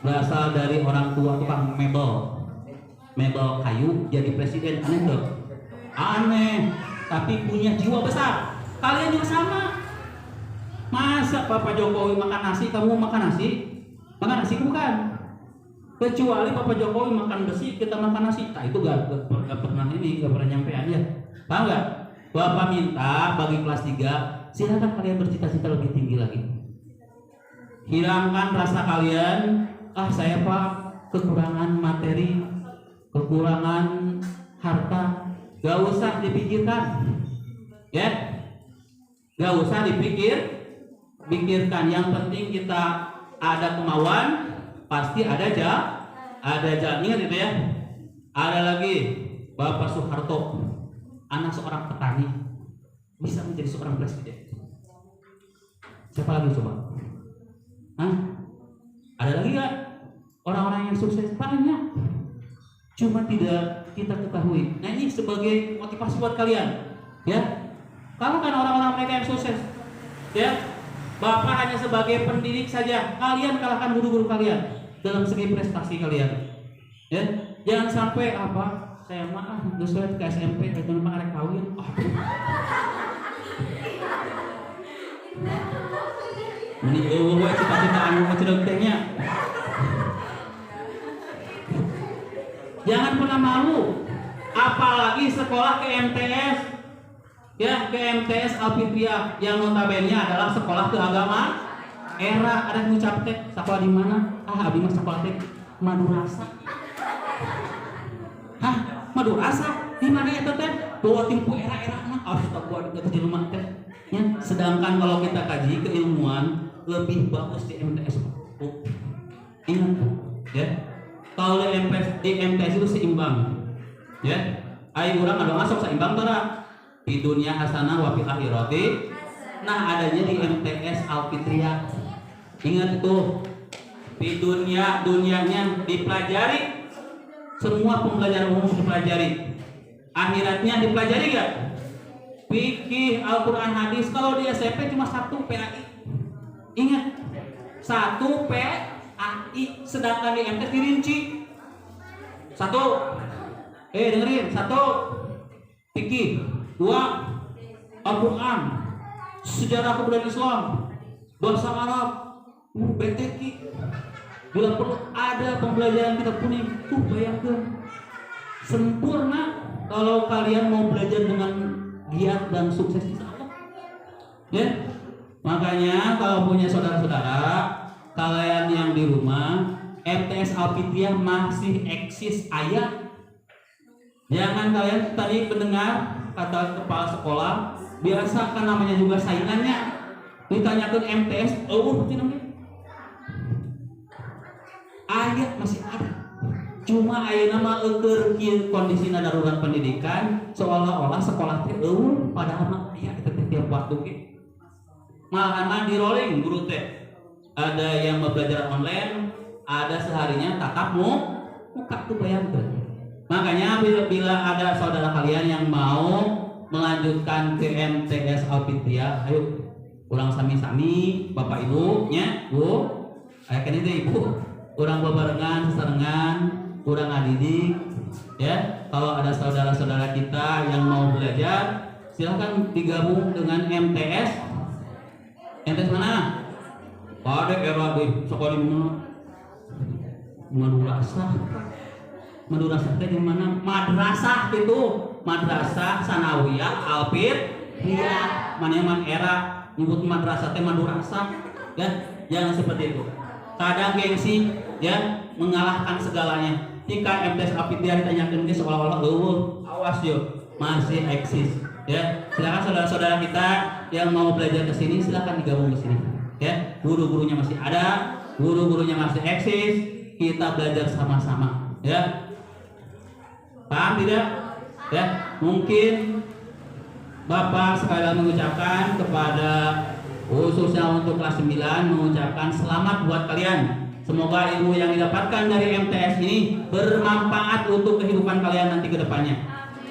Berasal dari orang tua tukang mebel kayu jadi presiden. Aneh tuh, aneh, tapi punya jiwa besar. Kalian juga sama. Masa Bapak Jokowi makan nasi, kamu makan nasi? Makan nasi bukan? Kecuali Bapak Jokowi makan besi, kita makan nasi. Nah itu gak pernah nyampean ya. Paham gak? Bapak minta bagi kelas 3 silakan kalian bercita-cita lebih tinggi lagi. Hilangkan rasa kalian, saya Pak kekurangan materi, kekurangan harta, gak usah dipikirkan, ya, gak usah dipikirkan. Yang penting kita ada kemauan, pasti ada jalan. Ingat itu ya. Ada lagi Bapak Soeharto, anak seorang petani, bisa menjadi seorang presiden. Siapa lagi coba? Hah? Ada lagi gak? Orang-orang yang sukses banyak, cuma tidak kita ketahui. Nah ini sebagai motivasi buat kalian, ya. Kalahkan orang-orang mereka yang sukses, ya. Bapak hanya sebagai pendidik saja. Kalian kalahkan guru-guru kalian dalam segi prestasi kalian, ya. Jangan sampai apa? Saya mah sesuai ke SMP, itu memang ada kawin. Mending cita-cita anu cedeknya. Jangan pernah malu, apalagi sekolah ke MTS, ya, ke MTS Alfitriah yang notabene adalah sekolah keagamaan. Era ada ngucap teh sekolah di mana? Abi mah sekolah teh Madurasa. Hah, Madurasa? Di mana eta teh? Bawa timpu era-era mah astagfirullah itu di rumah teh. Ya, sedangkan kalau kita kaji keilmuan lebih bagus di MTS. Ingat, ya. Kalau di MTS itu seimbang, ya. Ayo orang ada masuk seimbang tara di dunia hasanah wa fil akhirati. Nah adanya di MTS Alfitriah. Ingat itu, di dunianya dipelajari, semua pembelajaran umum dipelajari. Akhiratnya dipelajari gak? Fikih, Al-Quran, hadis. Kalau di SMP cuma 1 PAI. Ingat, 1 PAI. Sedangkan di MTS dirinci 1. Dengerin, 1 fikih, 2 Al-Quran, sejarah kebudayaan Islam, bahasa Arab, BTQ. Bila perlu ada pembelajaran kita kuning, bayangkan sempurna kalau kalian mau belajar dengan giat dan sukses di sana. Ya, makanya kalau punya saudara-saudara kalian yang di rumah, MTS Alfitriah masih eksis ayat. Jangan kalian tadi mendengar kata kepala sekolah, biasa kan namanya juga saingannya. Ditanyakan MTS, ayat masih ada. Cuma ayeuna mah eueur kieu kondisina darurat pendidikan, seolah-olah sekolah teh eueuh padahal mah aya eta teh tiap waktu ge. Malahan di rolling guru teh. Ada yang belajar online, ada seharinya tatap muka tuh bayangkan. Makanya bila ada saudara kalian yang mau melanjutkan ke MTS Alfitriah, ayo ulang sami-sami bapak ibu nya, bu, kan itu ibu, urang babarengan sesarengan, urang ngadidik, ya. Kalau ada saudara-saudara kita yang mau belajar, silahkan digabung dengan MTS. MTS mana? Pada era di sekolah di mana? Madrasah teh di mana? Madrasah itu, Madrasah Sanawiyah Alfitriah. Mana era nyebut madrasah teh madrasah, ya. Jangan seperti itu. Kadang gengsi, ya, mengalahkan segalanya. Jika MTS Alfitriah ditanyakan ke seolah-olah awas yo, masih eksis, ya. Silakan saudara-saudara kita yang mau belajar ke sini, silakan digabung ke sini. Ya, guru-gurunya masih ada, guru-gurunya masih eksis, kita belajar sama-sama, ya. Paham tidak? Ya, mungkin Bapak sekalian mengucapkan kepada khususnya untuk kelas 9 mengucapkan selamat buat kalian. Semoga ilmu yang didapatkan dari MTS ini bermanfaat untuk kehidupan kalian nanti ke depannya.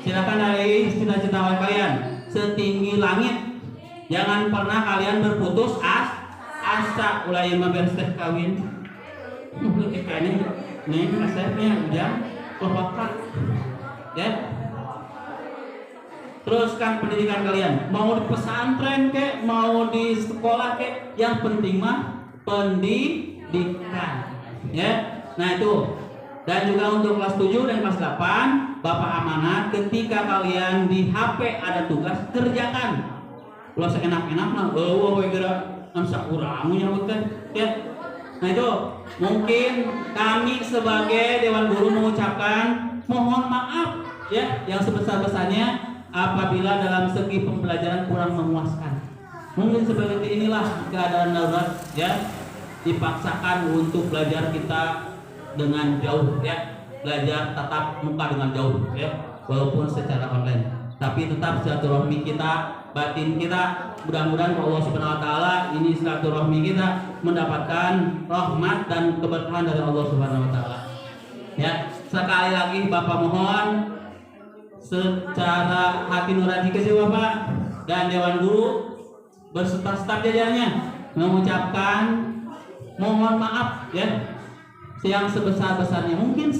Silakan dari cita-cita kalian setinggi langit. Jangan pernah kalian berputus asa ulai mah beres teh kawin. Kayaknya nih rasanya udah kelopakan. Ya. Teruskan pendidikan kalian. Mau di pesantren kek, mau di sekolah kek, yang penting mah pendidikan. Ya. Nah itu. Dan juga untuk kelas 7 dan kelas 8, Bapak amanat ketika kalian di HP ada tugas, kerjakan. Kalau seenak-enak mah we geura amsa urang nyambutkeun ya. Nah itu mungkin kami sebagai Dewan Guru mengucapkan mohon maaf ya yang sebesar-besarnya apabila dalam segi pembelajaran kurang memuaskan. Mungkin seperti inilah keadaan darurat ya, dipaksakan untuk belajar kita dengan jauh ya, belajar tatap muka dengan jauh ya, walaupun secara online, tapi tetap silaturahmi kita, batin kita, mudah-mudahan Allah Subhanahu wa taala ini silaturahmi kita mendapatkan rahmat dan keberkahan dari Allah Subhanahu wa taala. Ya, sekali lagi Bapak mohon secara hati nurani ke Bapak dan Dewan Guru berserta staf jajarannya mengucapkan mohon maaf ya yang sebesar-besarnya. Mungkin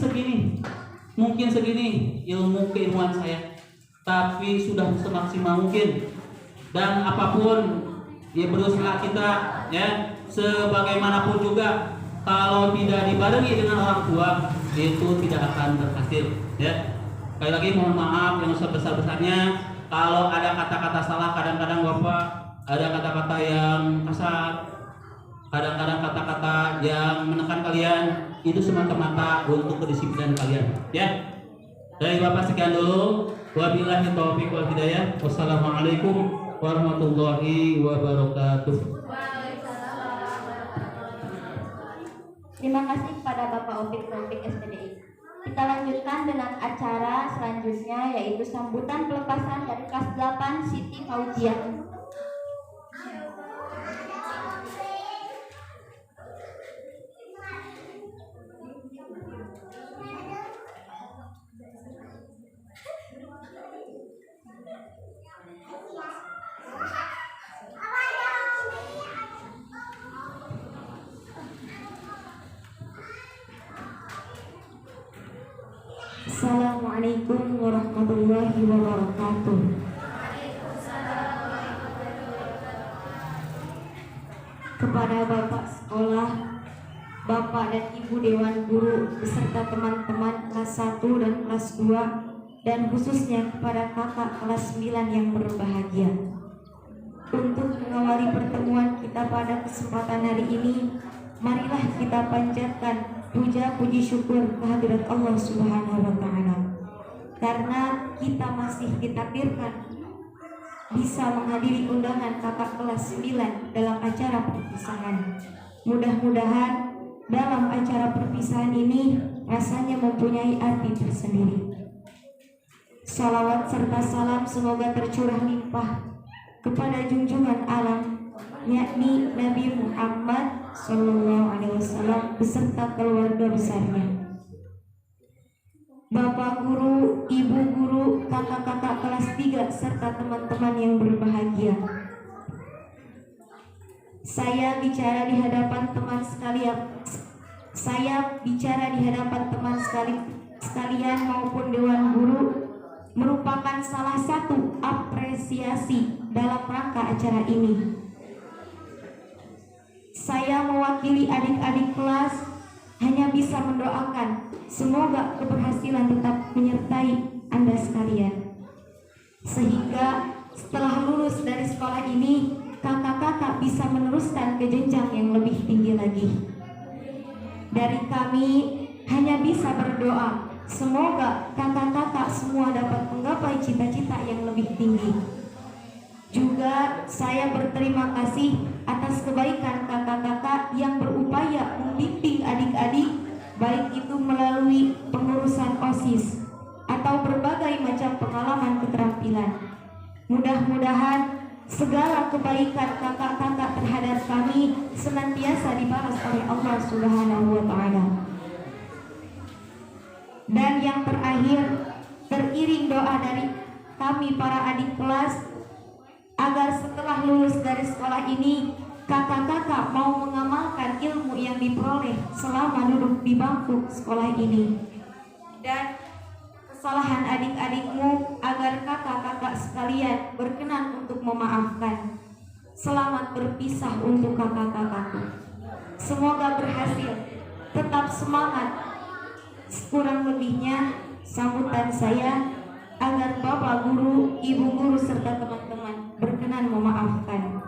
segini ilmu keilmuan saya, tapi sudah semaksimal mungkin, dan apapun ya berusaha kita ya sebagaimanapun juga kalau tidak dibarengi dengan orang tua itu tidak akan berhasil ya. Sekali lagi mohon maaf yang sebesar-besarnya kalau ada kata-kata salah, kadang-kadang Bapak ada kata-kata yang kasar, kadang-kadang kata-kata yang menekan kalian, itu semata-mata untuk kedisiplinan kalian ya. Dari Bapak sekian dulu. Wabillahi taufiq wal hidayah. Wassalamualaikum warahmatullahi wabarakatuh. Terima kasih kepada Bapak Opik Taufik SPDI. Kita lanjutkan dengan acara selanjutnya, yaitu sambutan pelepasan dari kelas 8 Siti Fauziah. Assalamualaikum warahmatullahi wabarakatuh. Kepada Bapak sekolah, Bapak dan Ibu Dewan Guru beserta teman-teman kelas 1 dan kelas 2, dan khususnya kepada kakak kelas 9 yang berbahagia. Untuk mengawali pertemuan kita pada kesempatan hari ini, marilah kita panjatkan puja puji syukur kehadirat Allah Subhanahu wa taala, karena kita masih ditakdirkan bisa menghadiri undangan kakak kelas 9 dalam acara perpisahan. Mudah-mudahan dalam acara perpisahan ini rasanya mempunyai arti tersendiri. Salawat serta salam semoga tercurah limpah kepada junjungan alam, yakni Nabi Muhammad SAW beserta keluarga besarnya, Bapak Guru, Ibu Guru, kakak-kakak kelas 3 serta teman-teman yang berbahagia. Saya bicara di hadapan teman sekalian maupun Dewan Guru merupakan salah satu apresiasi dalam rangka acara ini. Saya mewakili adik-adik kelas hanya bisa mendoakan semoga keberhasilan tetap menyertai Anda sekalian, sehingga setelah lulus dari sekolah ini kakak-kakak bisa meneruskan ke jenjang yang lebih tinggi lagi. Dari kami hanya bisa berdoa semoga kakak-kakak semua dapat menggapai cita-cita yang lebih tinggi. Juga saya berterima kasih atas kebaikan kakak-kakak yang berupaya membimbing adik-adik, baik itu melalui pengurusan OSIS atau berbagai macam pengalaman keterampilan. Mudah-mudahan segala kebaikan kakak-kakak terhadap kami senantiasa dibalas oleh Allah Subhanahu wa taala. Dan yang terakhir, teriring doa dari kami para adik kelas agar setelah lulus dari sekolah ini kakak-kakak mau mengamalkan ilmu yang diperoleh selama duduk di bangku sekolah ini, dan kesalahan adik-adikmu agar kakak-kakak sekalian berkenan untuk memaafkan. Selamat berpisah untuk kakak-kakakku. Semoga berhasil. Tetap semangat. Kurang lebihnya sambutan saya agar Bapak Guru, Ibu Guru serta teman-teman berkenan memaafkan.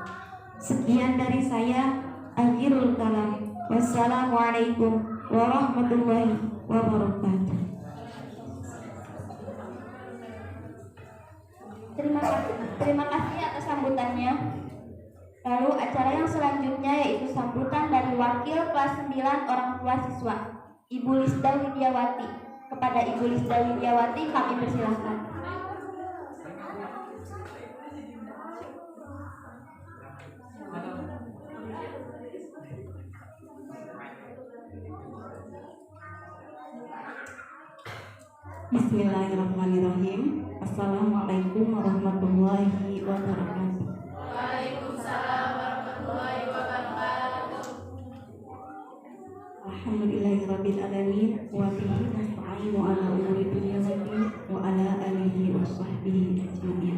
Sekian dari saya. Akhirul kalam. Wassalamualaikum warahmatullahi wabarakatuh. Terima kasih atas sambutannya. Lalu acara yang selanjutnya yaitu sambutan dari wakil kelas 9 orang tua siswa, Ibu Lisda Widiawati. Kepada Ibu Lisda Widiawati kami persilahkan. Bismillahirrahmanirrahim. Assalamualaikum warahmatullahi wabarakatuh. Waalaikumsalam warahmatullahi wabarakatuh. Alhamdulillahirabbil alamin wa bihi nasta'inu ala umuri dunya waddin wa ala alihi wa sahbihi ajma'in.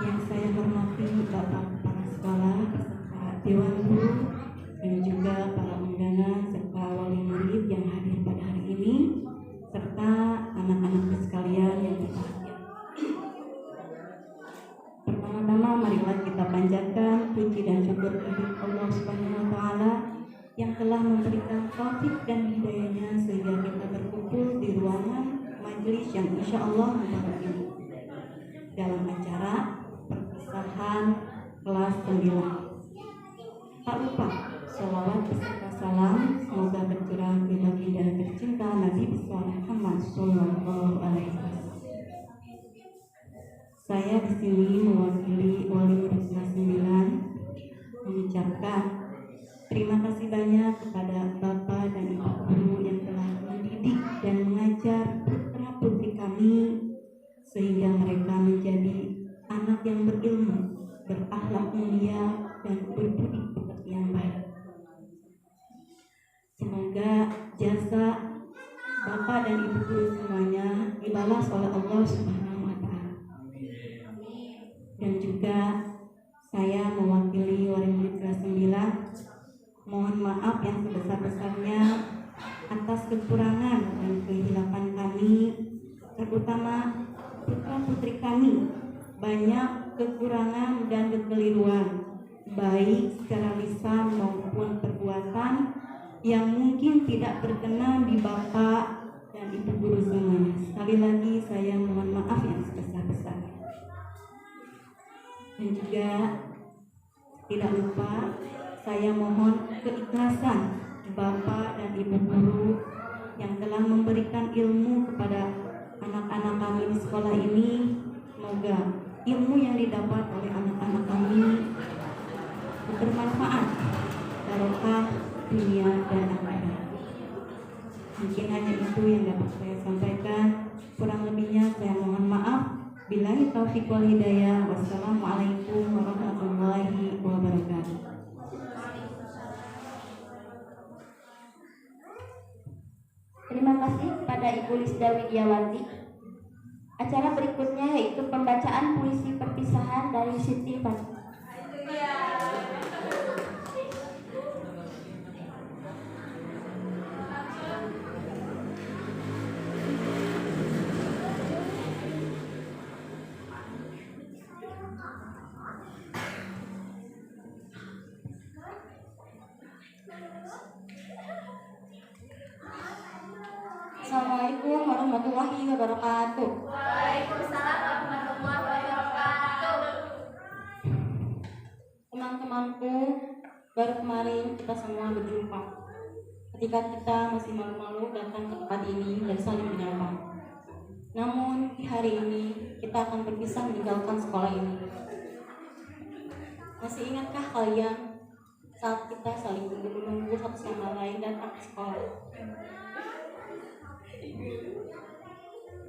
Yang saya hormati Bapak Kepala Sekolah beserta Dewan Guru dan juga para undangan serta wali murid yang hadir pada hari ini serta anak-anak sekalian yang berbahagia. Pertama-tama marilah kita panjatkan puji dan syukur kepada Allah Subhanahu wa taala yang telah memberikan taufik dan hidayahnya sehingga kita berkumpul di ruangan majelis yang insya Allah mubarak ini dalam acara perpisahan kelas 9. Tak lupa sholawat beserta salam semoga bercurah ke baginda tercinta Nabi besar Muhammad Sallallahu Alaihi Wasallam. Saya di sini mewakili wali murid kelas 9 mengucapkan terima kasih banyak kepada Bapak dan Ibu guru yang telah mendidik dan mengajar putra putri kami sehingga mereka menjadi anak yang berilmu, berakhlak mulia dan berbudi pekerti yang baik. Semoga jasa Bapak dan Ibu guru semuanya dibalas oleh Allah Subhanahu wa taala. Dan juga saya mewakili wali murid kelas 9 mohon maaf yang sebesar-besarnya atas kekurangan dan kehilapan kami, terutama putra-putri kami banyak kekurangan dan kekeliruan baik secara lisan maupun perbuatan yang mungkin tidak berkenan di Bapak dan Ibu guru semuanya. Sekali lagi saya mohon maaf yang sebesar-besarnya. Dan juga tidak lupa saya mohon keikhlasan Bapak dan Ibu guru yang telah memberikan ilmu kepada anak-anak kami di sekolah ini. Semoga ilmu yang didapat oleh anak-anak kami bermanfaat barokah dunia dan akhirat. Mungkin hanya itu yang dapat saya sampaikan. Kurang lebihnya saya mohon maaf. Billahi taufiq wal hidayah. Wassalamualaikum warahmatullahi wabarakatuh. Terima kasih kepada Ibu Lisda Widiawati. Acara berikutnya yaitu pembacaan puisi perpisahan dari Siti Fatih. Assalamualaikum warahmatullahi wabarakatuh. Waalaikumsalam warahmatullahi wabarakatuh. Teman-temanku, baru kemarin kita semua berjumpa. Ketika kita masih malu-malu datang ke tempat ini dan saling menyapa. Namun di hari ini kita akan berpisah meninggalkan sekolah ini. Masih ingatkah kalian saat kita saling menunggu satu sama lain datang ke sekolah?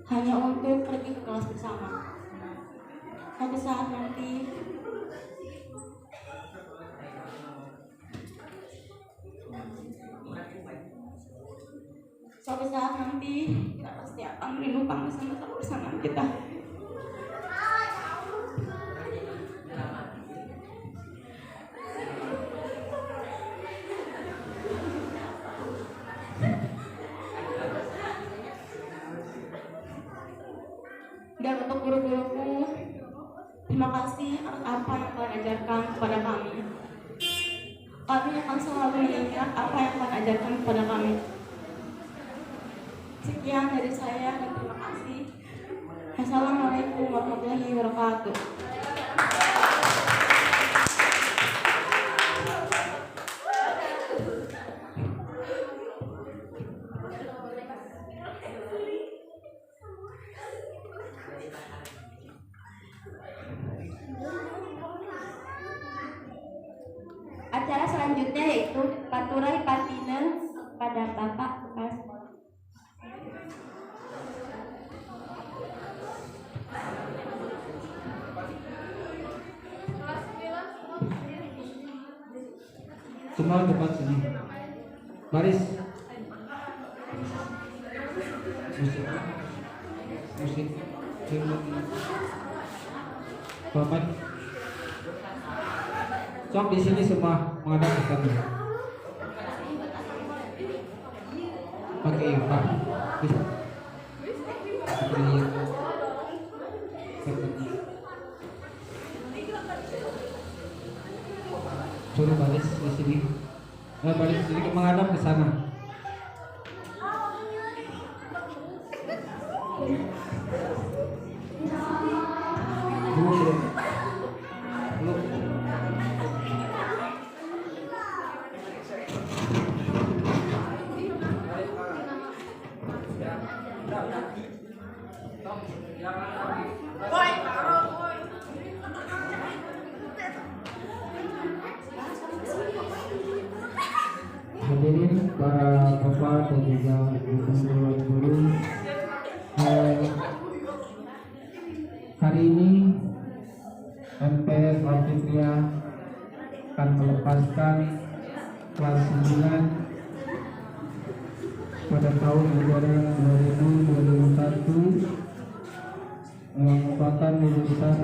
Hanya untuk pergi ke kelas bersama. Suatu saat nanti kita pasti akan merindukan masa-masa bersamaan kita. Dan untuk guru-guruku, terima kasih atas apa yang kalian ajarkan kepada kami. Kami akan selalu mengingat apa yang kalian ajarkan kepada kami. Sekian dari saya dan terima kasih. Assalamualaikum warahmatullahi wabarakatuh. Acara selanjutnya yaitu Paturai Patinen pada Bapak Kepala Sekolah. Semua depan sini. Baris. Musik. Bapak. Sok di sini semua menghadap ke kami. Pakai apa? Bisa. Suruh baris di sini. Baris sedikit menghadap ke sana. Belum. Hadirin para bapak dan juga guru-guru, hari ini MTS Alfitria akan melepaskan kelas 9 pada tahun ajaran 2021 yang merupakan lulusan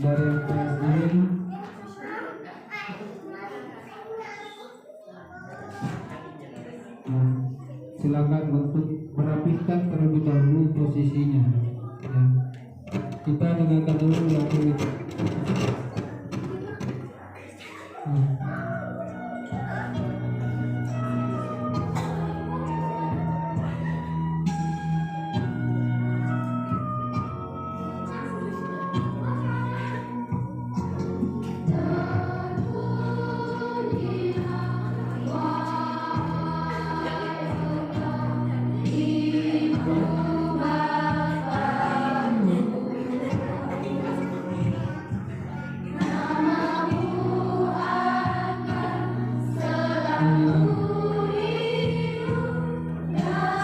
dari MTS ini. Silakan untuk merapikan terlebih dahulu posisinya. Ya. Kita dengarkan dulu lagu itu.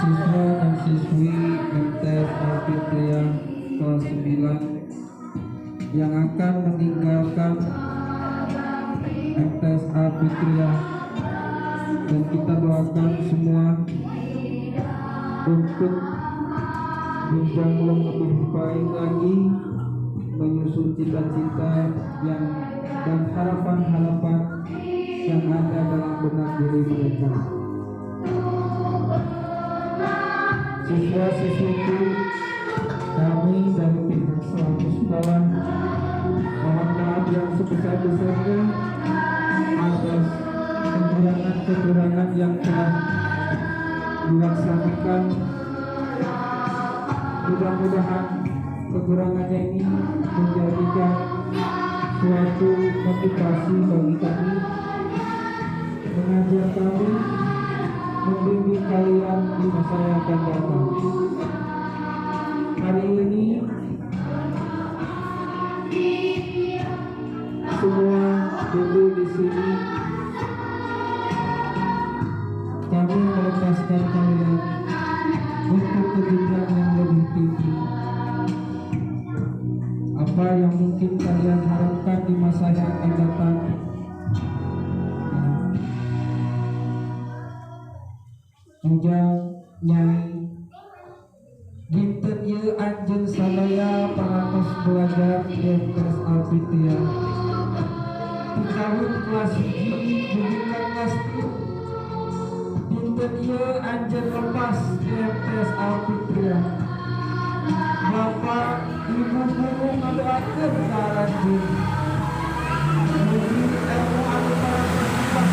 Siswa dan siswi MTS Alfitria kelas 9 yang akan meninggalkan MTS Alfitria, dan kita doakan semua untuk jenjang yang lebih baik lagi, menyusun cita-cita yang dan harapan-harapan yang ada dalam benak diri mereka. Siswa-siswiku, kami dari pihak selaku sekolah mohon maaf yang sebesar-besarnya atas kekurangan-kekurangan yang telah dilaksanakan. Mudah-mudahan kekurangannya ini menjadikan suatu motivasi bagi kami, mengajar kami, membimbing kalian di masa yang akan datang. Hari ini semua duduk di sini, kami melepaskan kalian untuk ke jenjang yang lebih tinggi. Apa yang mungkin kalian harapkan di masa yang akan datang, Nyai dinten ieu anjeun sadaya paraos belajar di MTS Alfitria di tahun kelas 1 dugi kelas 2. Dinten ieu anjeun lepas di MTS Alfitria. Bapak Ibu guru ngadoakeun ka anjeun. Mugi ilmu anu parasisipas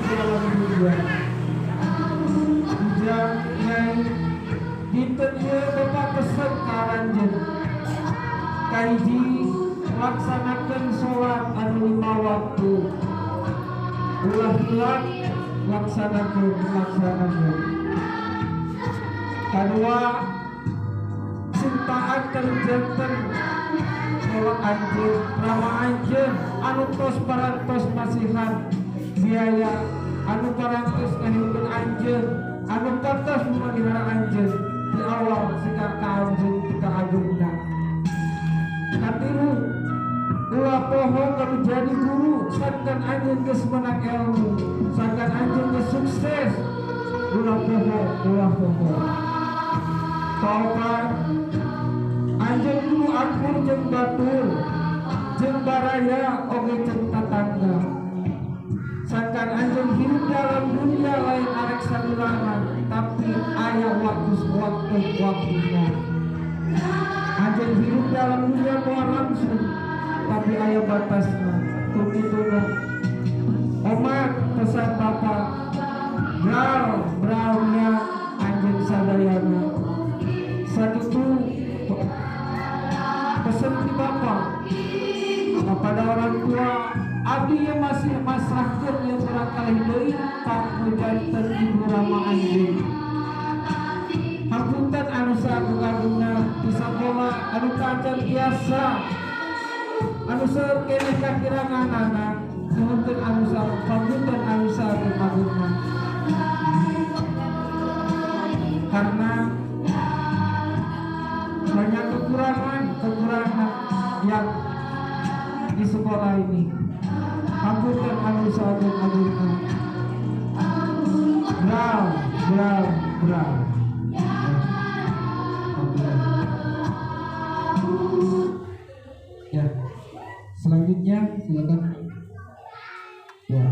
dalam dunia laksanakan sholat anu 5 waktu. Ulah hilang laksanakan. Kedua, cintaan kerjakan sholat anjeun, rama anjeun anu tos parantos masihan biaya, anu parantos ngahidupkeun anjeun, anu patos memelihara anjeun di awal sikap ka anjeun ka ageuna. Katilu, ulah poho kalau jadi guru, sangkan anjeun geus menang ilmu, sangkan anjeun geus sukses. Ulah poho. Tobat anjeun kudu akur jeung batur, jeung baraya oge jeung tatangga. Sangkan anjeun hidup dalam dunia lain arek sadulangan, tapi aya waktu-waktunya. Anjeun hidup dalam dunia moal langsung, tapi aya batasna. Kumitunya omat pesan Bapak, braunya anjeun sadayana. Satu pesan di Bapak kepada orang tua, abdi yang masih masrahkeun yang barangkali deui tak menjanten ibu rama anjeun. Hapunten anu sakagungna di sakola anu kacan biasa, anu seueur keneh kakiranganana, nuhunkeun anu sapunten anu sakagungna. Karena banyak kekurangan yang di sekolah ini. Hapunten anu sakagungna. Brau. Ya, selanjutnya silakan. Ya,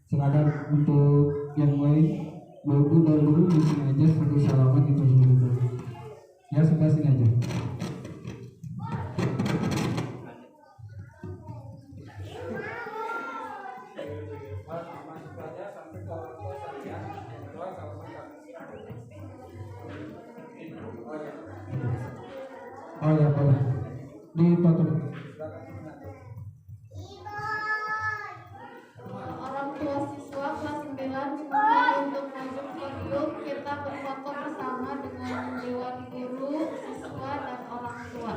silakan untuk yang lain. Dulu di sini aja satu salaman itu dulu. Ya, sebelah sini aja. Oh ya, boleh. Dipotong. Orang tua siswa kelas 9 semoga untuk masuk podium kita berfoto bersama dengan dewan guru, siswa dan orang tua.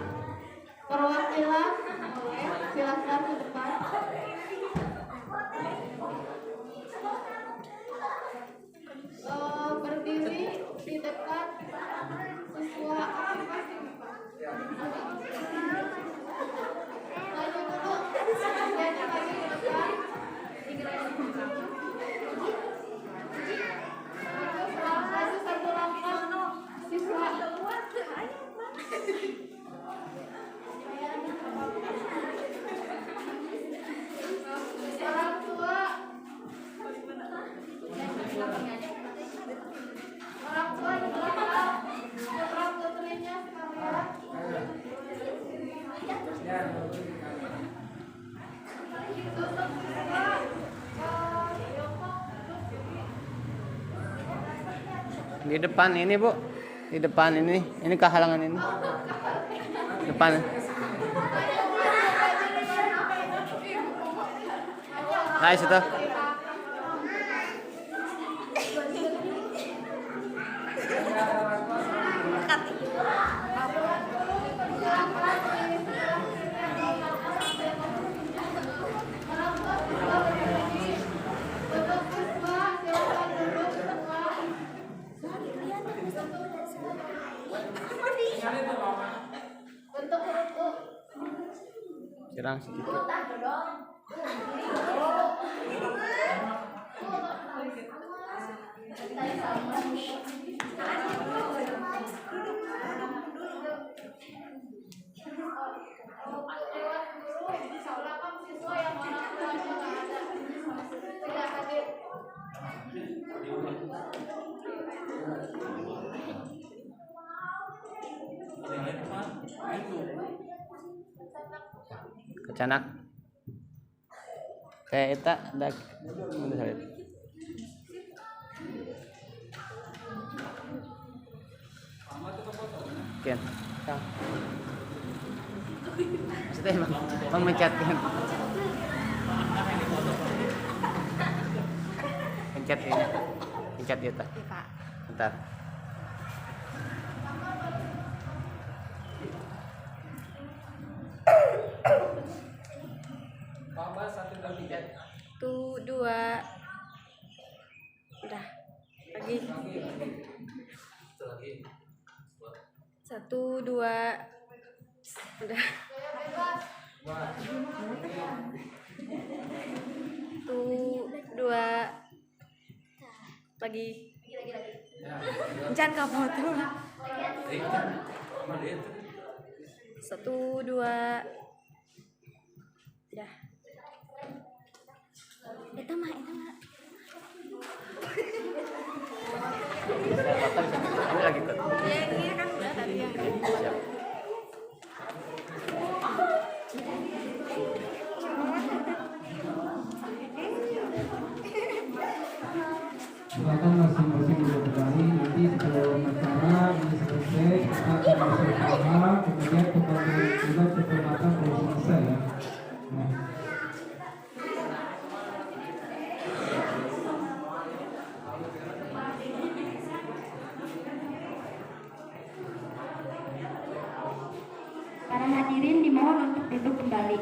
Perwakilan boleh silakan ke depan. Berdiri di dekat siswa masing-masing. Maju dulu, jadi maju ke depan. Maju satu langkah, siswa. Orang tua. Orang tua di belakang, putra putrinya sekalian. Tutup semua. Di depan ini, Bu. Di depan ini kehalangan ini. Depan. Hai, situ. Cirang sedikit. Kecanak kayak eta dak Ken. Maksudnya bang mencetkan. Pencet ini. Pencet dia tak. Bentar. Satu, dua, udah lagi. Satu, dua, udah. Satu, dua, lagi. Jangan kapot tuh. Satu, dua, udah. Itu mah. Ini lagi tuh. Ya, ini kan udah tadi ya. Siap. Silakan masing-masing duduk kembali. Nanti sebelum acara ini selesai, kita akan bersama, kemudian kembali juga kehormatan dari selesai ya. Nah. Para hadirin dimohon untuk duduk kembali.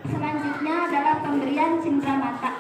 Selanjutnya adalah pemberian cindera mata.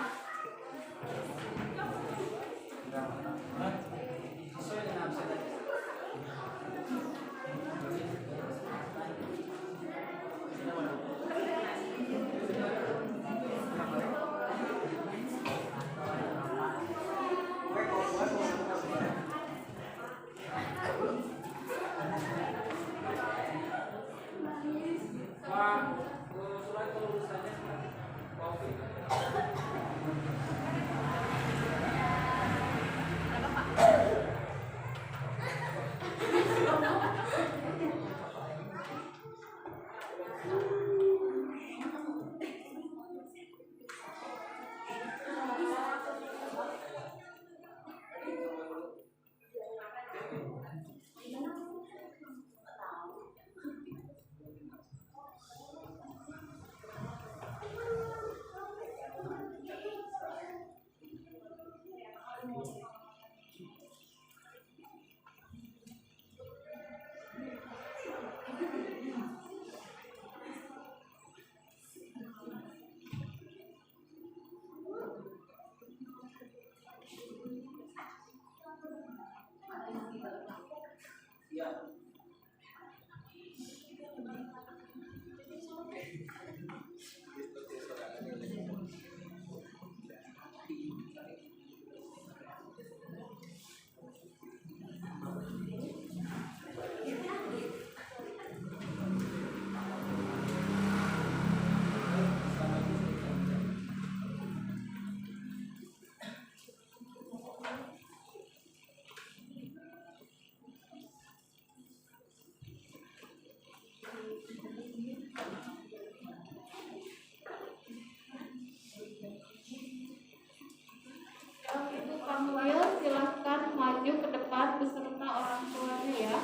Panggil, silahkan maju ke depan beserta orang tuanya ya.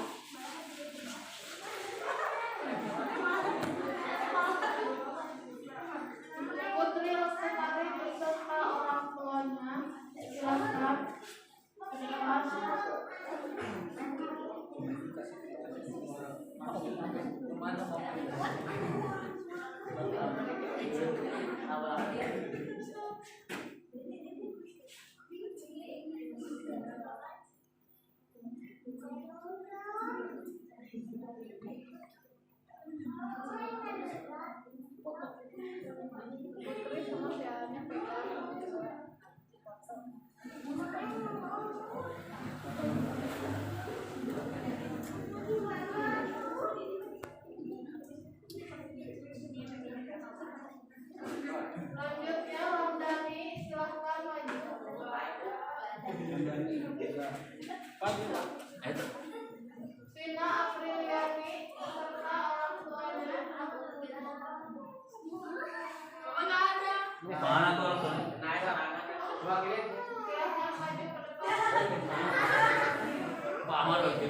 Putri Lestari beserta orang tuanya, silahkan ke depan. Selanjutnya Ramdhani, silahkan maju. Vina Apriliani beserta orang tuanya. Mana ada? Mana tuh orang tua? Silahkan maju ke depan. Pak Ahmad lagi.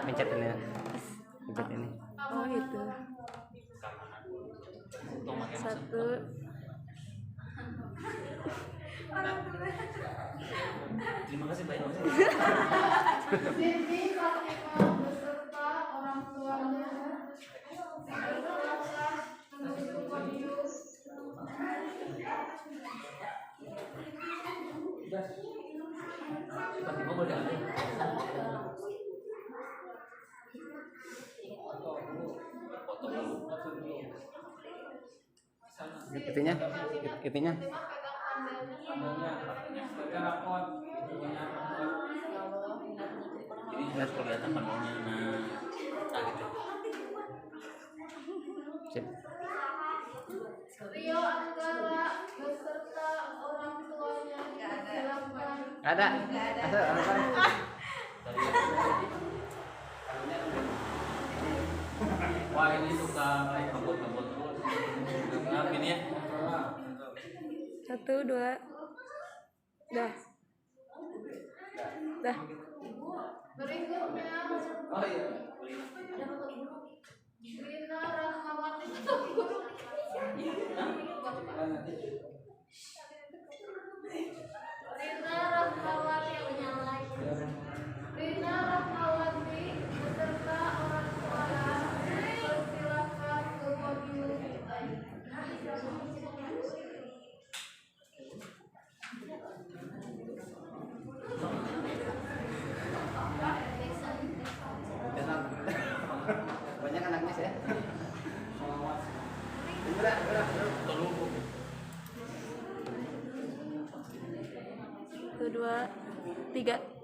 Pencet ini. Pencet ini. Oh gitu. 1. Terima kasih banyak. Siti Fatimah beserta orang tuanya bergeraklah menuju podium. Fatimah boleh ada. Itunya. Itunya. Ini harus kelihatan panggungnya. Nah gitu. Sip. Rio Anggara beserta orang tuanya silakan. Ada. Ada. Wah ini suka ngebut-ngebut terus. Maafin ya. 1, 2. Dah. Dah. Berikutnya Rina Rahmawati Rina Rahmawati beserta orang tuanya persilakan ke podium. Banyak anaknya ya. 1, 2, 3.